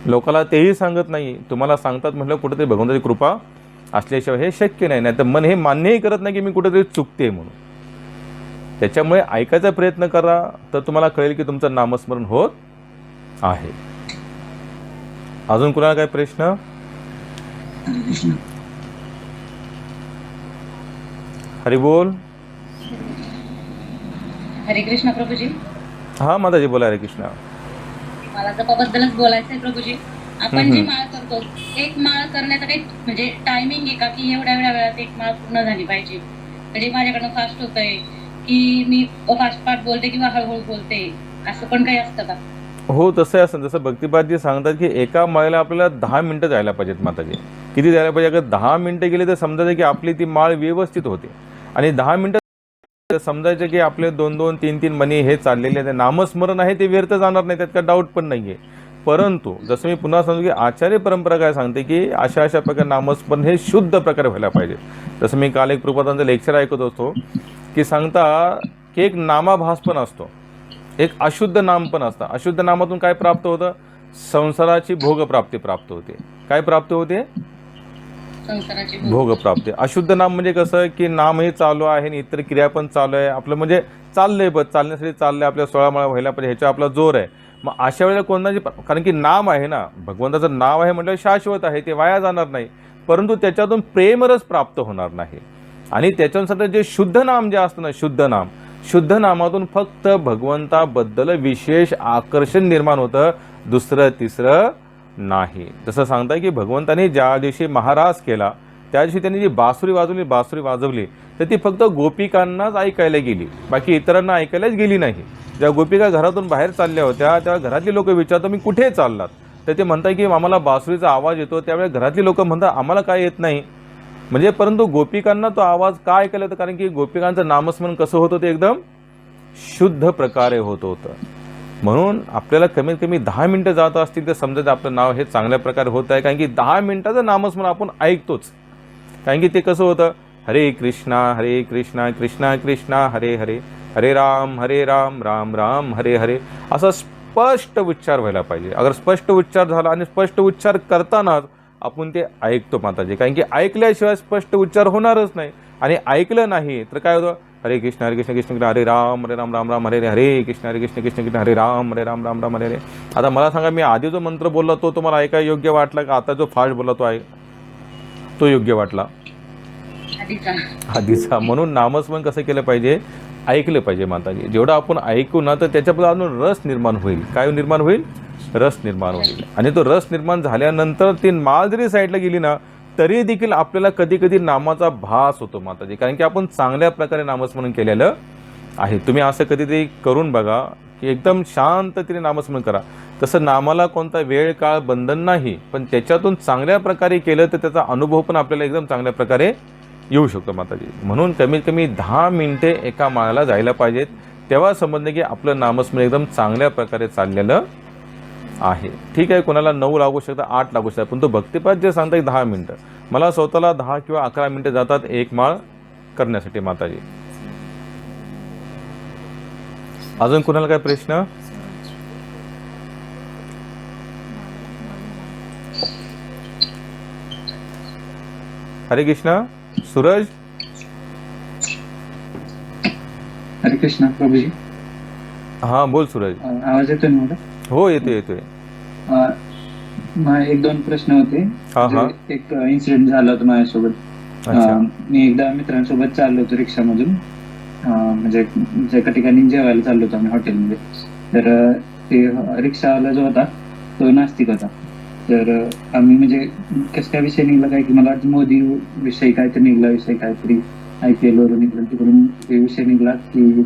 लोकाला तेही सांगत नाही, तुम्हाला सांगतात म्हटलं कुठेतरी भगवंताची कृपा असल्याशिवाय हे शक्य नाही. नाही तर मन हे मान्यही करत नाही की मी कुठेतरी चुकते म्हणून. त्याच्यामुळे ऐकायचा प्रयत्न करा, तर तुम्हाला कळेल की तुमचं नामस्मरण होत आहे. अजून कुणाला काय प्रश्न? हरी बोल. हरे कृष्ण प्रभूजी. हा माताजी बोला. हरे कृष्ण. मला जपाबद्दलच बोलायचं आहे प्रभूजी. आपण जी माळ करतो, एक माळ करण्याचा काही म्हणजे टायमिंग आहे का, की एवढ्या वेळात एक माळ पूर्ण झाली पाहिजे? म्हणजे माझ्याकडनं फास्ट होतंय की मी फास्ट पाठ बोलते किंवा हळूहळू बोलते, असं पण काही असतं का? हो, तसं असं. जसं भक्तिपादजी सांगतात की एका माळेला आपल्याला 10 मिनिटं जायला पाहिजेत माताजी. किती जायला पाहिजे? अगर 10 मिनिटं गेली तर समजायचं की आपली ती माळ व्यवस्थित होते. आणि 10 मिनिटं समजायचं की आपले 2-2, 3-3 मनी हे चाललेले आहे, नामस्मरण आहे ते व्यर्थ जाणार नाही, त्यात काय डाऊट पण नाही आहे. परंतु जसं मी पुन्हा सांगतो की आचार्य परंपरा काय सांगते की अशा प्रकारे नामस्मरण हे शुद्ध प्रकारे व्हायला पाहिजे. जसं मी काल एक प्रभुपादांचं लेक्चर ऐकत असतो की सांगता की एक नामाभास पण असतो, एक अशुद्ध नाम पण असतं. अशुद्ध नामातून काय प्राप्त होतं? संसाराची भोगप्राप्ती प्राप्त होते. काय प्राप्त होते? भोगप्राप्ती. अशुद्ध नाम म्हणजे कसं की नामही चालू आहे आणि इतर क्रिया पण चालू आहे, आपलं म्हणजे चाललंय, बस चालण्यासाठी चाललंय, आपल्या 16 माळा व्हायला पाहिजे, ह्याच्या आपला जोर आहे. मग अशा वेळेला कोणाची, कारण की नाम आहे ना, भगवंताचं नाव आहे म्हटलं शाश्वत आहे, ते वाया जाणार नाही. परंतु त्याच्यातून प्रेमरस प्राप्त होणार नाही. आणि त्याच्यानुसार जे शुद्ध नाम जे असतं ना, शुद्ध नामातून फक्त भगवंताबद्दल विशेष आकर्षण निर्माण होतं, दुसरं तिसरं नाही. जसं सांगताय की भगवंताने ज्या दिवशी महाराज केला त्या दिवशी त्यांनी जी बासुरी वाजवली तर ती फक्त गोपिकांनाच ऐकायला गेली, बाकी इतरांना ऐकायलाच गेली नाही. ज्या गोपिका घरातून बाहेर चालल्या होत्या तेव्हा घरातली लोक विचारतात, मी कुठे चाललात? तर ते म्हणतात की आम्हाला बासुरीचा आवाज येतो. त्यावेळेस घरातली लोक म्हणतात आम्हाला काय येत नाही. म्हणजे परंतु गोपिकांना तो आवाज का ऐकायला होता? कारण की गोपिकांचं नामस्मरण कसं होतं, ते एकदम शुद्ध प्रकारे होत होतं. म्हणून आपल्याला कमीत कमी 10 मिनिटं जात असतील तर समजायचं आपलं नाव हे चांगल्या प्रकारे होत आहे. कारण की 10 मिनिटाचं नामस्मरण आपण ऐकतोच. कारण की ते कसं होतं, हरे कृष्णा कृष्णा कृष्णा हरे हरे, हरे राम राम राम हरे हरे, असा स्पष्ट उच्चार व्हायला पाहिजे. अगर स्पष्ट उच्चार झाला आणि स्पष्ट उच्चार करतानाच आपण ते ऐकतो माताजी. कारण की ऐकल्याशिवाय स्पष्ट उच्चार होणारच नाही. आणि ऐकलं नाही तर काय होतं, हरे कृष्ण कृष्ण कृष्ण हरे राम राम राम हरे हरे, हरे कृष्ण कृष्ण कृष्ण हरे राम राम राम हरे हरे. आता मला सांगा, मी आधी जो मंत्र बोलला तो तुम्हाला ऐकाय योग्य वाटला का आता जो फास्ट बोलला तो योग्य वाटला? आधीचा. म्हणून नामस्मरण कसं केलं पाहिजे, ऐकलं पाहिजे माताजी. जेवढं आपण ऐकू ना तर त्याच्याबद्दल अजून रस निर्माण होईल. काय निर्माण होईल? रस निर्माण होईल. आणि तो रस निर्माण झाल्यानंतर ती माळ जरी साईडला गेली ना तरी देखील आपल्याला कधी कधी नामाचा भास होतो माताजी. कारण की आपण चांगल्या प्रकारे नामस्मरण केलेलं आहे. तुम्ही असं कधीतरी करून बघा की एकदम शांततेने नामस्मरण करा. तसं नामाला कोणता वेळ काळ बंधन नाही, पण त्याच्यातून चांगल्या प्रकारे केलं तर त्याचा अनुभव पण आपल्याला एकदम चांगल्या प्रकारे येऊ शकतो माताजी. म्हणून कमीत कमी 10 मिनिटे एका माळाला जायला पाहिजेत. तेव्हा समजणे की आपलं नामस्मरण एकदम चांगल्या प्रकारे चाललेलं आहे. ठीक आहे, कोणाला 9 लागू शकतं, 8 लागू शकतात, पण तो भक्तिपाठ जे सांगता 10 मिनटं, मला स्वतःला 10 किंवा 11 मिनटं जातात एक माळ करण्यासाठी माताजी. अजून कोणाला काय प्रश्न? हरे कृष्णा. सूरज. हरे कृष्णा प्रभूजी. हा बोल सूरज. आवाज येतोय ना मला? हो येतोय येतोय. एक दोन प्रश्न होते. हा हा. एक इन्सिडेंट झाला होता माझ्यासोबत. अच्छा. मी एकदा मित्रांसोबत चाललो होतो रिक्षामधून, म्हणजे एका ठिकाणी जेवायला चाललो होतो आम्ही हॉटेलमध्ये. तर ते रिक्षावाला जो होता तो नास्तिक होता. तर आम्ही म्हणजे कसं काय विषय निघला काय की मला वाटतं मोदी विषयी काहीतरी निघला, विषय काहीतरी IPL वरून निघला, तिकडून ते विषय निघला की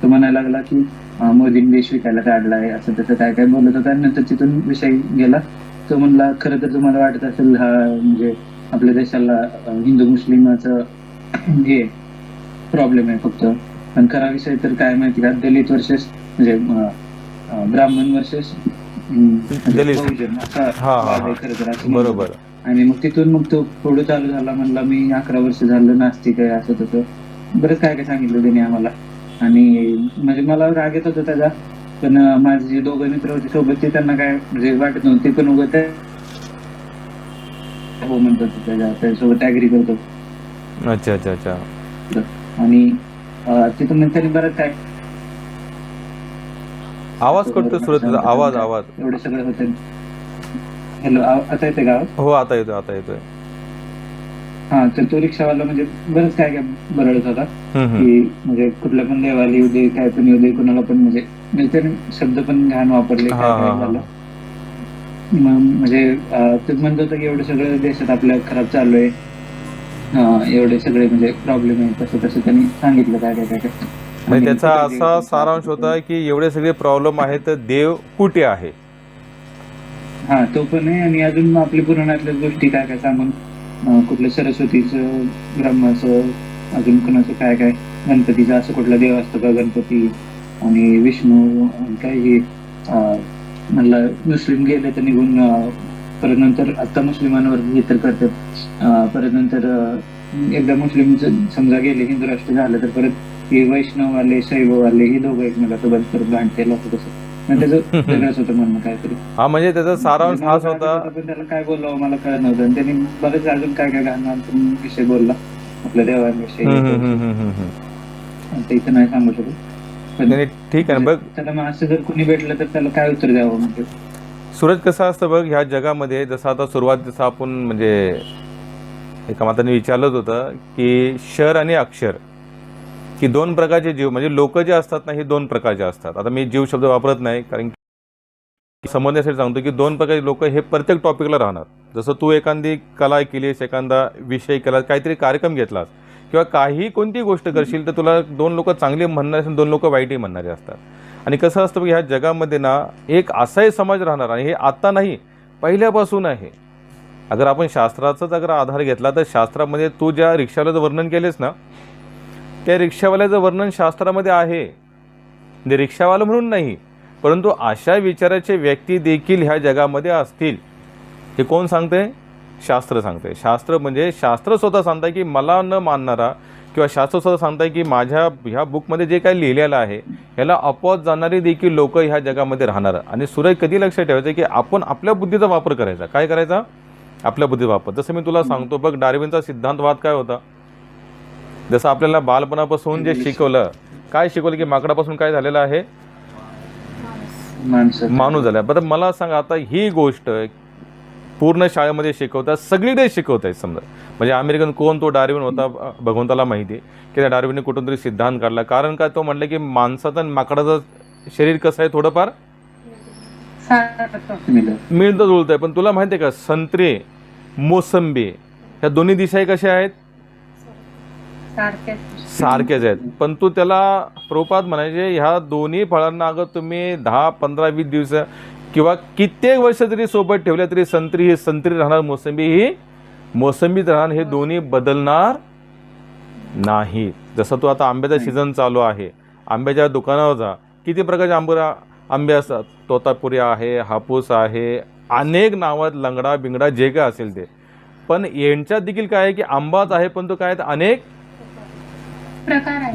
तो म्हणायला लागला की मोदींनी देश विकायला काढलाय, असं तसं काय काय बोलत होता. नंतर तिथून विषय गेला. तो म्हणला खरं तर तुम्हाला वाटत असेल हा म्हणजे आपल्या देशाला हिंदू मुस्लिमाचं हे प्रॉब्लेम आहे फक्त, पण खरा विषय तर काय माहिती का, दलित वर्सेस म्हणजे ब्राह्मण वर्सेस दलित. बहुजन असा हा वाद हा आहे खरं तर असं म्हणतो. बरोबर. आणि मग तिथून मग तो पुढे चालू झाला, म्हणला मी 11 वर्ष झालं नास्तिक आहे, असं तसं बरंच काय काय सांगितलं त्याने आम्हाला. आणि म्हणजे मला राग येत होता त्याचा, पण माझे जे 2 मित्र होते सोबत ते त्यांना काय म्हणजे वाटत नव्हते, ते पण उगत हो म्हणतात त्याच्यासोबत ऍग्री करतो. अच्छा अच्छा अच्छा. आणि तिथून त्यांनी बरंच काय आवाज करतो सूरज तुझा. आवाज आवाज एवढं सगळं होतं. हॅलो, आता येते का आवाज? हो आता येतोय आता येतोय. हा, तर तो रिक्षावाला म्हणजे बरंच काय काय बरळत होता हम्म. की म्हणजे कुठल्या पण देवाला येऊ दे, काय पण येऊ दे, कुणाला पण म्हणजे त्याने शब्द पण घाण वापरले, हा, काय हा, काय हा. झालं. म्हणजे ते म्हणत होतं की एवढं सगळं देशात आपल्या खराब चालू आहे, एवढे सगळे म्हणजे प्रॉब्लेम आहे, तसं तसं त्यांनी सांगितलं काय काय काय काय. म्हणजे आणि त्याचा कुठे असा देव सारांश होता की एवढे सगळे प्रॉब्लेम आहेत तर देव कुठे आहे. हा, तो पण आहे. आणि अजून आपल्या पुराणातल्या गोष्टी काय काय सांगून कुठलं सरस्वतीचं, ब्रह्माचं, अजून कोणाचं काय काय, गणपतीचं असं कुठला देव असतो का गणपती, आणि विष्णू, आणि काय हे म्हणलं मुस्लिम गेले तर निघून परत नंतर आता मुस्लिमांवर हे तर करतात, परत नंतर एकदा मुस्लिम समजा गेले, हिंदू राष्ट्र झालं तर परत हे वैष्णववाले शैववाले हे दोघं एकमेकासोबत परत भांडतेला होतं तसं. त्याचं वेगळंच होतं म्हणणं काहीतरी. हा म्हणजे त्याचा सारांश हाच होता. पण त्याला काय बोलावं मला कळत नव्हतं, आणि त्यांनी बरेच अजून काय काय घालणार विषय बोलला आपल्या देवांविषयी. ते इथं नाही सांगू शकत, पण नाही, ठीक आहे ना. बघ त्याला मग असं जर कोणी भेटलं तर त्याला काय उत्तर द्यावं म्हणजे. सूरज कसं असतं बघ, ह्या जगामध्ये जसं आता सुरुवातीचं आपण म्हणजे एका माताने विचारलंच होतं की क्षर आणि अक्षर ही 2 प्रकारचे जीव, म्हणजे लोक जे असतात ना हे 2 प्रकारचे असतात. आता मी जीव शब्द वापरत नाही कारण की समजण्यासाठी सांगतो की 2 प्रकारचे लोक हे प्रत्येक टॉपिकला राहणार. जसं तू एखादी कला केलीस, एखादा विषय केला, काहीतरी कार्यक्रम घेतलास किंवा काही कोणती गोष्ट करशील तर तुला 2 लोक चांगले म्हणणारे असेल, 2 लोक वाईटही म्हणणारे असतात. आणि कसं असतं की ह्या जगामध्ये ना एक असाही समाज राहणार, आणि हे आता नाही पहिल्यापासून आहे. अगर आपण शास्त्राचाच अगर आधार घेतला तर शास्त्रामध्ये तू ज्या रिक्षावाल्याचं वर्णन केलेस ना, त्या रिक्षावाल्याचं वर्णन शास्त्रामध्ये आहे. म्हणजे रिक्षावाला म्हणून नाही, परंतु अशा विचाराचे व्यक्ती देखील ह्या जगामध्ये असतील. हे कोण सांगते? शास्त्र सांगते. शास्त्र म्हणजे शास्त्र स्वतः सांगताय की मला न मानणारा, किंवा शास्त्र स्वतः सांगताय की माझ्या ह्या बुकमध्ये जे काही लिहिलेलं आहे याला अपवाद जाणारी देखील लोक ह्या जगामध्ये राहणार. आणि सूरज कधी लक्षात ठेवायचं की आपण आपल्या बुद्धीचा वापर करायचा. काय करायचा? आपल्या बुद्धीचा वापर. जसं मी तुला सांगतो बघ, डार्विनचा सिद्धांतवाद काय होता? जसं आपल्याला बालपणापासून जे शिकवलं, काय शिकवलं की माकडापासून काय झालेलं आहे? माणूस झाला. बरं मला सांग, आता ही गोष्ट पूर्ण शाळेमध्ये शिकवतात, सगळीकडे शिकवत आहेत समजा. म्हणजे अमेरिकन कोण तो डार्विन होता भगवंताला माहिती की त्या डार्विनने कुठून तरी सिद्धांत काढला. कारण काय? तो म्हटलं की माणसाचं आणि माकडाचं शरीर कसं आहे, थोडंफार मिळतं जुळतं आहे. पण तुला माहिती आहे का, संत्रे मोसंबी ह्या दोन्ही दिशाही कशा आहेत? सारख्याच आहेत. पण तू त्याला प्रभुपाद म्हणायचे ह्या दोन्ही फळांना अगं तुम्ही 10, 15, 20 दिवस किंवा कित्येक वर्ष जरी सोबत ठेवल्या तरी संत्री ही संत्री राहणार, मोसंबी ही मोसंबीत राहण हे दोन्ही बदलणार नाही. जसं तू आता आंब्याचा सीझन चालू आहे, आंब्याच्या दुकानावर जा, किती प्रकारचे आंबे असतात. तोतापुरी आहे, हापूस आहे, अनेक नावात लंगडा बिंगडा जे काय असेल ते. पण यांच्यात देखील काय आहे की आंबाच आहे, पण तो काय अनेक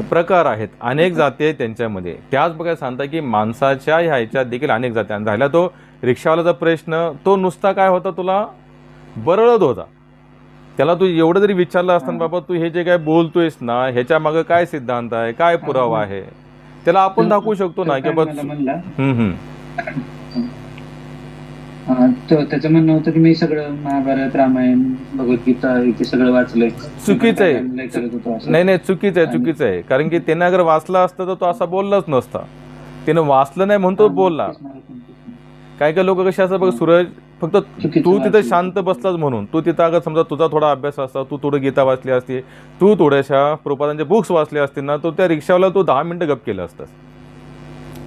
प्रकार आहेत, अनेक जाती आहेत त्यांच्यामध्ये. त्याच बघा सांगता की माणसाच्या ह्याच्यात देखील अनेक जाती. आणि राहिला तो रिक्षावाल्याचा प्रश्न, तो नुसता काय होता, तुला बरळत होता. त्याला तू एवढं जरी विचारलं असताना, बाबा तू हे जे काय बोलतोयस ना, ह्याच्या मागे काय सिद्धांत आहे, काय पुरावा आहे, त्याला आपण दाखवू शकतो ना की त्याचं म्हणणं होतं की मी सगळं महाभारत, रामायण, भगवद्गीता हे सगळं वाचलंय. चुकीचं आहे. नाही चुकीचं आहे. कारण की त्याने अगर वाचला असतं तर तो असा बोललाच नसता. त्यानं वाचलं नाही म्हणून तो बोलला. काय काय लोक कसे असतात बघ, सूरज, फक्त तू तिथं शांत बसलाच म्हणून, तू तिथं अगर समजा तुझा थोडा अभ्यास असता, तू थोडं गीता वाचली असती, तू थोड्याशा प्रभुपादांचे बुक्स वाचले असतील ना, तो त्या रिक्षावाला तू 10 मिनिटं गप केलं असतं.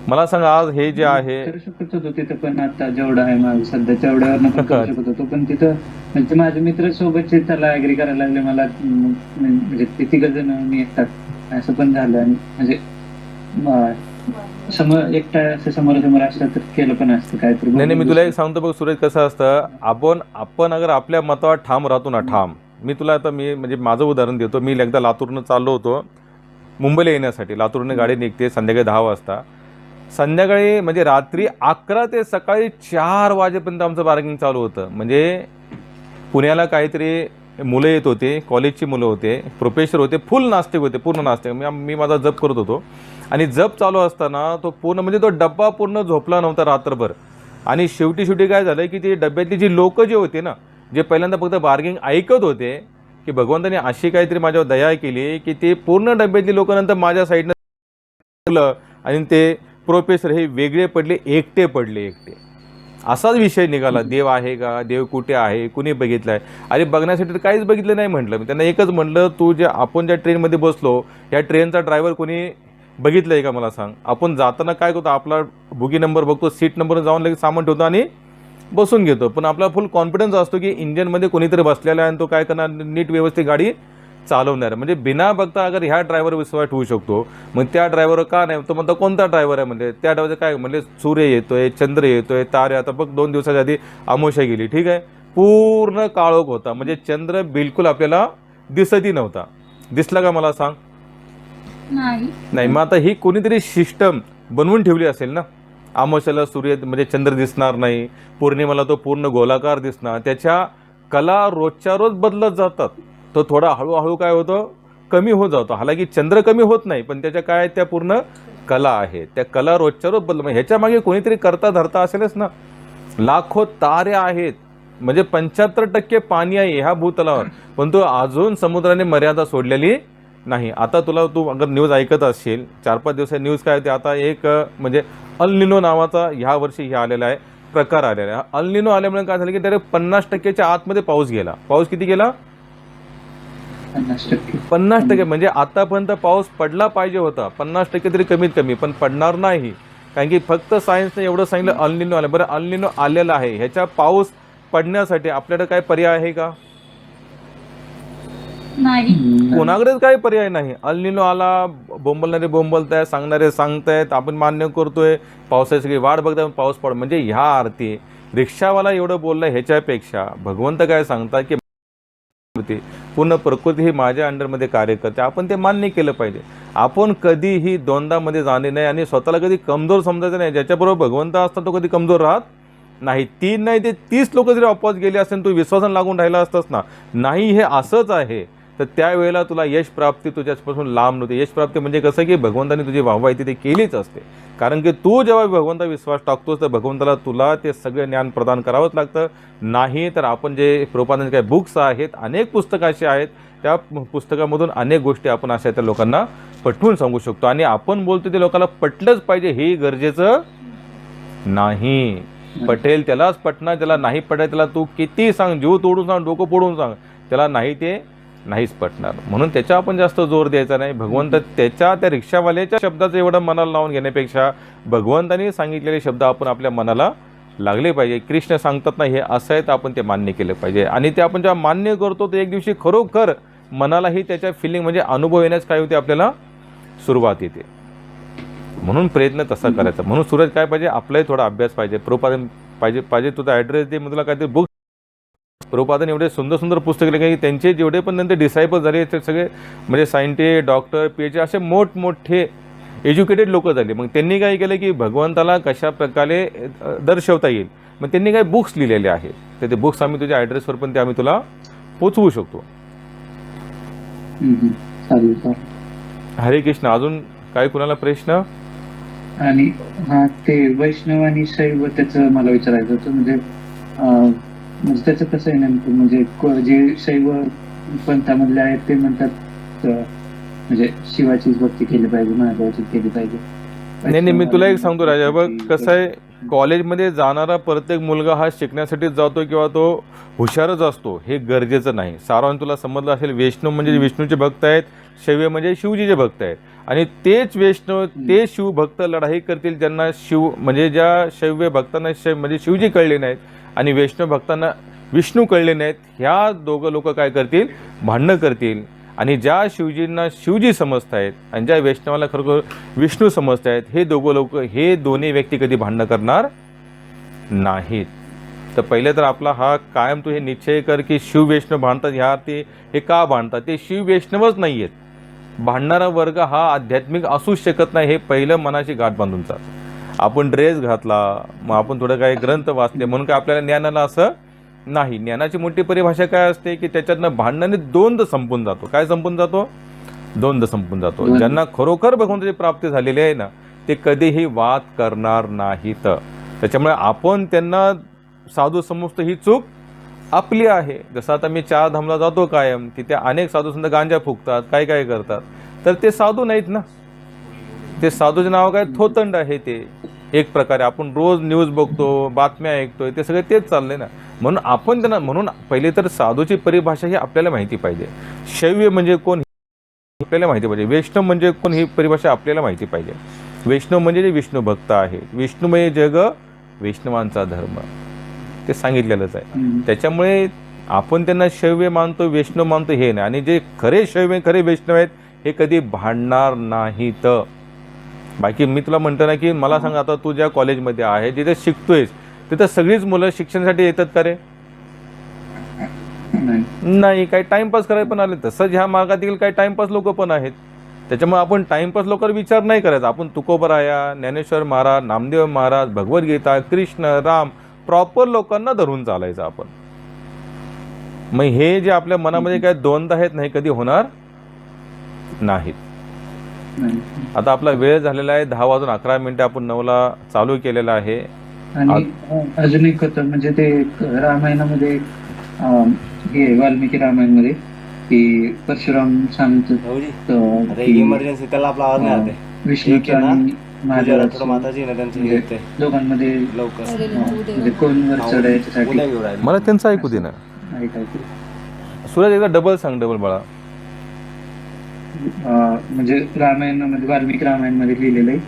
मला सांग, आज हे जे आहे करू शकत होतो तिथं, पण आता जेवढं आहे माझं सध्या तेवढ्यावर पण करू शकत होतो. पण तिथं म्हणजे माझे मित्र सोबतचे त्याला ऍग्री करायला लागले मला, म्हणजे ते 3 जण मी एकटा असं पण झालं. आणि म्हणजे एकटा असं समोरासमोर असलं तर केलं पण असतं काहीतरी. नाही, मी तुला एक सांगतो बघ सूरज, कसं असतं, आपण अगर आपल्या मतावर ठाम राहतो ना, ठाम. मी तुला आता म्हणजे माझं उदाहरण देतो. मी एकदा लातूरनं चाललो होतो मुंबईला येण्यासाठी. लातूरने गाडी निघते संध्याकाळी 10 वाजता. संध्याकाळी म्हणजे रात्री 11 ते सकाळी 4 वाजेपर्यंत आमचं पार्किंग चालू होतं. म्हणजे पुण्याला काहीतरी मुलं येत होते, कॉलेजची मुलं होते, प्रोफेसर होते, फुल नास्तिक होते, पूर्ण नास्तिक. मी माझा जप करत होतो आणि जप चालू असताना तो पूर्ण म्हणजे तो डब्बा पूर्ण झोपला नव्हता रात्रभर. आणि शेवटी काय झालं की ते डब्यातली जी लोक जे होते ना, जे पहिल्यांदा फक्त बार्गेनिंग ऐकत होते, की भगवंताने अशी काहीतरी माझ्यावर दया केली की ते पूर्ण डब्यातली लोक नंतर माझ्या साईडनं आणि ते प्रोफेसर हे वेगळे पडले, एकटे पडले. असाच विषय निघाला. देव आहे का, देव कुठे आहे, कुणी बघितलं आहे? अरे बघण्यासाठी तर काहीच बघितलं नाही म्हटलं. मी त्यांना एकच म्हटलं, तू जे आपण ज्या ट्रेनमध्ये बसलो, या ट्रेनचा ड्रायव्हर कोणी बघितलं आहे का मला सांग. आपण जाताना काय करतो, आपला बुगी नंबर बघतो, सीट नंबर जाऊन लगेच सामान ठेवतो आणि बसून घेतो. पण आपला फुल कॉन्फिडन्स असतो की इंजनमध्ये कोणीतरी बसलेला आहे आणि तो काय करणार, नीट व्यवस्थित गाडी चालवणार. म्हणजे बिना बघता अगर ह्या ड्रायव्हर विश्वास ठेवू शकतो, मग त्या ड्रायव्हर का नाही, तो म्हणतो कोणता ड्रायव्हर आहे म्हणजे. त्या ड्रायव्हरचं काय म्हणजे, सूर्य येतोय, चंद्र येतोय, तारे. आता बघ 2 दिवसाच्या आधी अमावस्या गेली, ठीक आहे, पूर्ण काळोख होता, म्हणजे चंद्र बिलकुल आपल्याला दिसतही नव्हता. दिसला का मला सांग? नाही. मग आता ही कोणीतरी सिस्टम बनवून ठेवली असेल ना. अमावस्याला सूर्य म्हणजे चंद्र दिसणार नाही, पौर्णिमेला तो पूर्ण गोलाकार दिसणार. त्याच्या कला रोजच्या रोज बदलत जातात. तो थोडा हळूहळू काय होतं, कमी होत जातो. हालाकी चंद्र कमी होत नाही, पण त्याच्या काय त्या पूर्ण कला आहेत, त्या कला रोजच्या रोज बदल. ह्याच्या मागे कोणीतरी करता धरता असेलच ना. लाखो तारे आहेत, म्हणजे 75% पाणी आहे ह्या भूतलावर, पण तो अजून समुद्राने मर्यादा सोडलेली नाही. आता तू अगर न्यूज ऐकत असेल, 4-5 दिवसात न्यूज काय होते, आता एक म्हणजे अल निनो नावाचा ह्या वर्षी हे आलेला आहे, प्रकार आलेला आहे. अल निनो आल्यामुळे काय झालं की डायरेक्ट 50%च्या आतमध्ये पाऊस गेला. पाऊस किती गेला? 50%. म्हणजे आतापर्यंत पाऊस पडला पाहिजे होता 50% तरी कमीत कमी, पण पडणार नाही. कारण की फक्त सायन्सने एवढं सांगितलं अल निनो आलं. बरं, अल निनो आलेला आहे, ह्याच्या पाऊस पडण्यासाठी आपल्याकडे काय पर्याय आहे का? नाही, कोणाकडेच काही पर्याय नाही. अल निनो आला, बोंबलणारे बोंबलतायत, सांगणारे सांगतायत, आपण मान्य करतोय, पावसाची सगळी वाट बघताय, पाऊस पड. म्हणजे ह्या अर्थी रिक्षावाला एवढं बोललं, ह्याच्यापेक्षा भगवंत काय सांगतात की पूर्ण प्रकृती ही माझ्या अंडरमध्ये कार्य करते. आपण ते मान्य केलं पाहिजे. आपण कधीही द्वंद्वामध्ये जाणे नाही आणि स्वतःला कधी कमजोर समजायचं नाही. ज्याच्याबरोबर भगवंत असतात तो कधी कमजोर राहत नाही. 3 नाही ते 30 लोक जरी अपवाद गेले असतील, तू विश्वासानं लागून राहिला असतास ना, नाही हे असंच आहे, तर त्यावेळेला तुला यश प्राप्ती तुझ्यापासून लांब नव्हती. यश प्राप्ती म्हणजे कसं की भगवंताने तुझी वाहवाही तिथे केलीच असते. कारण की तू जेव्हा भगवंता विश्वास टाकतोस तर भगवंताला तुला ते सगळे ज्ञान प्रदान करावंच लागतं. नाही तर आपण जे प्रभुपादांचे काही बुक्स आहेत, अनेक पुस्तकं अशी आहेत, त्या पुस्तकामधून अनेक गोष्टी आपण अशा त्या लोकांना पटवून सांगू शकतो. आणि आपण बोलतो ते लोकांना पटलंच पाहिजे हे गरजेचं नाही. पटेल त्यालाच पटणार, त्याला नाही पटेल त्याला तू किती सांग, जीव तोडून सांग, डोकं फोडून सांग, त्याला नाही ते नाहीच पटणार. म्हणून त्याच्या आपण जास्त जोर द्यायचा नाही. भगवंत त्या रिक्षावाल्याच्या शब्दाचं एवढं मनाला लावून घेण्यापेक्षा भगवंताने सांगितलेले शब्द आपण आपल्या मनाला लागले पाहिजे. कृष्ण सांगतात ना हे असं आहे तर आपण ते मान्य केलं पाहिजे. आणि ते आपण जेव्हा मान्य करतो तर एक दिवशी खरोखर मनालाही त्याच्या फिलिंग म्हणजे अनुभव येण्यास काय होते, आपल्याला सुरुवात येते. म्हणून प्रयत्न तसा करायचा. म्हणून सूरज काय पाहिजे, आपलाही थोडा अभ्यास पाहिजे. प्रभुपादन पाहिजे तुझा ॲड्रेस दे, मग तुला काहीतरी बुक. प्रभुपादन एवढे सुंदर सुंदर पुस्तकं लिहिले की त्यांचे जेवढे पण नंतर डिसायपल झाले ते सगळे म्हणजे सायंटिस्ट, डॉक्टर, PhD असे मोठमोठे एज्युकेटेड लोक झाले. मग त्यांनी काय केलं की भगवंताला कशा प्रकारे दर्शवता येईल, मग त्यांनी काही बुक्स लिहिलेले आहेत. तर ते बुक्स आम्ही तुझ्या ॲड्रेसवर पण ते आम्ही तुला पोचवू शकतो. चालेल सर. हरे कृष्ण. अजून काय कुणाला प्रश्न? आणि हा ते वैष्णव आणि शैव त्याचं मला विचारायचं होतं. म्हणजे त्याचं कसं आहे नेमकं, म्हणजे जे शैव पंथामधले आहेत ते म्हणतात म्हणजे शिवाचीच भक्ती केली पाहिजे, महादेवाचीच केली पाहिजे. नाही, मी तुला एक सांगतो राजा, बघ कसं आहे, कॉलेजमध्ये जाणारा प्रत्येक मुलगा हा शिकण्यासाठीच जातो किंवा तो हुशारच असतो हे गरजेचं नाही. सारांश तुला समजलं असेल, वैष्णव म्हणजे विष्णूचे भक्त आहेत, शैव म्हणजे शिवजीचे भक्त आहेत. आणि तेच वैष्णव ते शिवभक्त लढाई करतील ज्यांना शिव म्हणजे ज्या शैव भक्तांना म्हणजे शिवजी कळले नाहीत आणि वैष्णव भक्तांना विष्णू कळले नाहीत. ह्या दोघं लोक काय करतील, भांडणं करतील. आणि ज्या शिवजींना शिवजी समजत आहेत आणि ज्या वैष्णवाला खरोखर विष्णू समजत आहेत, हे दोघं लोक, हे दोन्ही व्यक्ती कधी भांडणं करणार नाहीत. तर पहिले तर आपला हा कायम तू हे निश्चय कर की शिव वैष्णव भांडतात, ह्या ते हे का भांडतात, ते शिव वैष्णवच नाही आहेत. भांडणारा वर्ग हा आध्यात्मिक असूच शकत नाही, हे पहिलं मनाची गाठ बांधून चाल. आपण ड्रेस घातला, मग आपण थोडं काही ग्रंथ वाचले म्हणून काय आपल्याला ज्ञान आलं असं नाही. ज्ञानाची मोठी परिभाषा काय असते की त्याच्यातनं भांडणाने द्वंद्व संपून जातो. काय संपून जातो? द्वंद्व संपून जातो. ज्यांना खरोखर भगवंताची प्राप्ती झालेली आहे ना, ते कधीही वाद करणार नाहीत. त्याच्यामुळे आपण त्यांना साधू समजतो ही चूक आपली आहे. जसं आता मी 4 धामला जातो कायम, तिथे अनेक साधू संत गांजा फुकतात, काय काय करतात, तर ते साधू नाहीत ना. ते साधूचे नाव काय, थोतंड आहे. ते एक प्रकारे आपण रोज न्यूज बघतो, बातम्या ऐकतोय, ते सगळे तेच चाललंय ना. म्हणून आपण त्यांना, म्हणून पहिले तर साधूची परिभाषा ही आपल्याला माहिती पाहिजे. शैव म्हणजे कोण हे आपल्याला माहिती पाहिजे. वैष्णव म्हणजे कोण ही परिभाषा आपल्याला माहिती पाहिजे. वैष्णव म्हणजे जे विष्णू भक्त आहे, विष्णुमय जग वैष्णवांचा धर्म, ते सांगितलेलंच आहे. त्याच्यामुळे आपण त्यांना शैव मानतो, वैष्णव मानतो हे नाही. आणि जे खरे शैव, खरे वैष्णव आहेत हे कधी भांडणार नाहीत. बाकी मी तुला म्हणतो ना की मला सांग, आता तू ज्या कॉलेजमध्ये आहे, जिथे शिकतोयस, तिथं सगळीच मुलं शिक्षणासाठी येतात का रे? नाही. काही टाइमपास करायला पण आले. तसंच ह्या मार्गातील काही टाइमपास लोक पण आहेत. त्याच्यामुळे आपण टाइमपास लोकांवर विचार नाही करायचा. आपण तुकोबराया, ज्ञानेश्वर महाराज, नामदेव महाराज, भगवद्गीता, कृष्ण, राम, प्रॉपर लोकांना धरून चालायचं आपण. मग हे जे आपल्या मनामध्ये काय द्वंद्व आहेत नाही, कधी होणार नाहीत. आता आपला वेळ झालेला आहे, 10:11 आपण 9ला चालू केलेला आहे. आणि अजून एक होतं, म्हणजे ते रामायणामध्ये हे वाल्मिकी रामायणमध्ये की परशुराम सांगतो इमर्जन्सी त्याला आपला आवाज नाही आला. विष्णूच्या आणि महादेवाच्या माताजी ना त्यांची दोघांमध्ये लवकर म्हणजे कोण वर चढायच्यासाठी मला त्यांचं ऐकू दे ना. सूरज एकदा डबल सांग, डबल बाळा. म्हणजे रामायणामध्ये, वाल्मिकी रामायणमध्ये लिहिलेलं आहे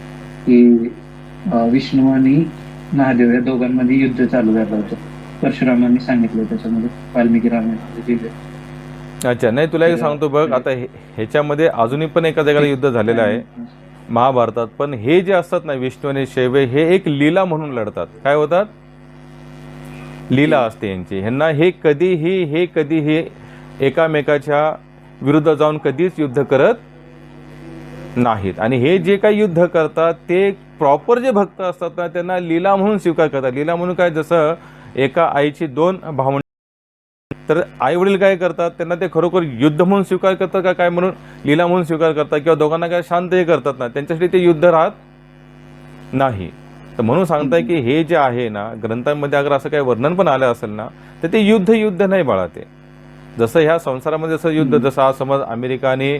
की विष्णू आणि महादेव या दोघांमध्ये युद्ध चालू झालं होतं. परशुरामांनी सांगितलं त्याच्यामध्ये, वाल्मिकी रामायणामध्ये लिहिलं. अच्छा. नाही, तुला एक सांगतो बघ, आता ह्याच्यामध्ये अजूनही पण एका जागेला युद्ध झालेलं आहे महाभारतात. पण हे जे असतात ना विष्णू आणि शैव, हे एक लीला म्हणून लढतात. काय होतात? लीला असते यांची. ह्यांना हे कधीही एकामेकाच्या विरुद्ध जाऊन कधीच युद्ध करत नाहीत. आणि हे जे काही युद्ध करतात ते प्रॉपर जे भक्त असतात ना, त्यांना लीला म्हणून स्वीकार करतात. लीला म्हणून काय, जसं एका आईची 2 भावंड, तर आई वडील काय करतात, त्यांना ते खरोखर युद्ध म्हणून स्वीकार करतात का काय म्हणून लीला म्हणून स्वीकार करतात, किंवा दोघांना काय शांतही करतात ना, त्यांच्यासाठी ते युद्ध राहत नाही. तर म्हणून सांगताय की हे जे आहे ना, ग्रंथांमध्ये अगर असं काही वर्णन पण आलं असेल ना, तर ते युद्ध नाही बाळा. ते जसं ह्या संसारामध्ये जसं युद्ध, जसं आज समज अमेरिका आणि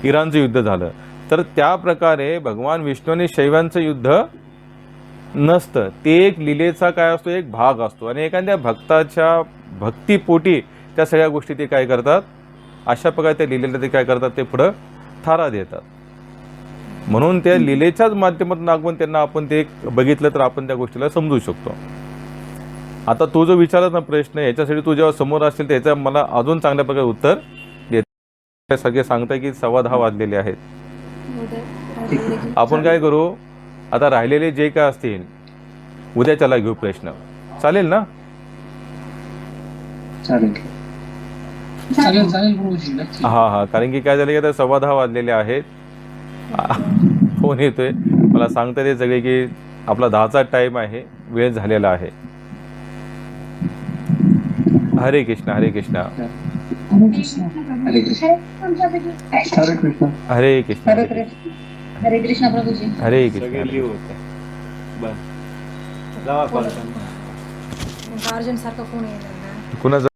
इराणचं युद्ध झालं, तर त्या प्रकारे भगवान विष्णू आणि शैवांचं युद्ध नसतं. ते एक लीलेचा काय असतो, एक भाग असतो. आणि एखाद्या भक्ताच्या भक्तीपोटी त्या सगळ्या गोष्टी ते काय करतात, अशा प्रकारे त्या लीलेला ते काय करतात, ते पुढं थारा देतात. म्हणून त्या लीलेच्याच माध्यमातून आपण त्यांना आपण ते बघितलं तर आपण त्या गोष्टीला समजू शकतो. आता तो जो विचारला ना प्रश्न, याच्यासाठी तू जेव्हा समोर असेल त्याचं मला अजून चांगल्या प्रकारे उत्तर देत. सगळे सांगताय की 10:15 वाजलेले आहेत. आपण काय करू, आता राहिलेले जे काय असतील उद्याच्याला घेऊ प्रश्न, चालेल ना? चालेल. चालेल चालेल प्रभूजी, नक्की. हा, कारण की काय झालं की आता 10:15 वाजलेले आहेत. फोन येतोय मला, सांगता ते सगळे की आपला 10चा टाईम आहे, वेळ झालेला आहे. हरे कृष्ण हरे कृष्ण हरे कृष्ण. हरे कृष्ण. हरे कृष्ण. हरे कृष्ण हरे हरे कृष्ण हरे कृष्ण प्रभूजी. हरे कृष्ण सगळे हरे लिव कृष्ण. होते. बरं लावा कॉल. अर्जंट सारखा फोन येणार ना. कुणाचं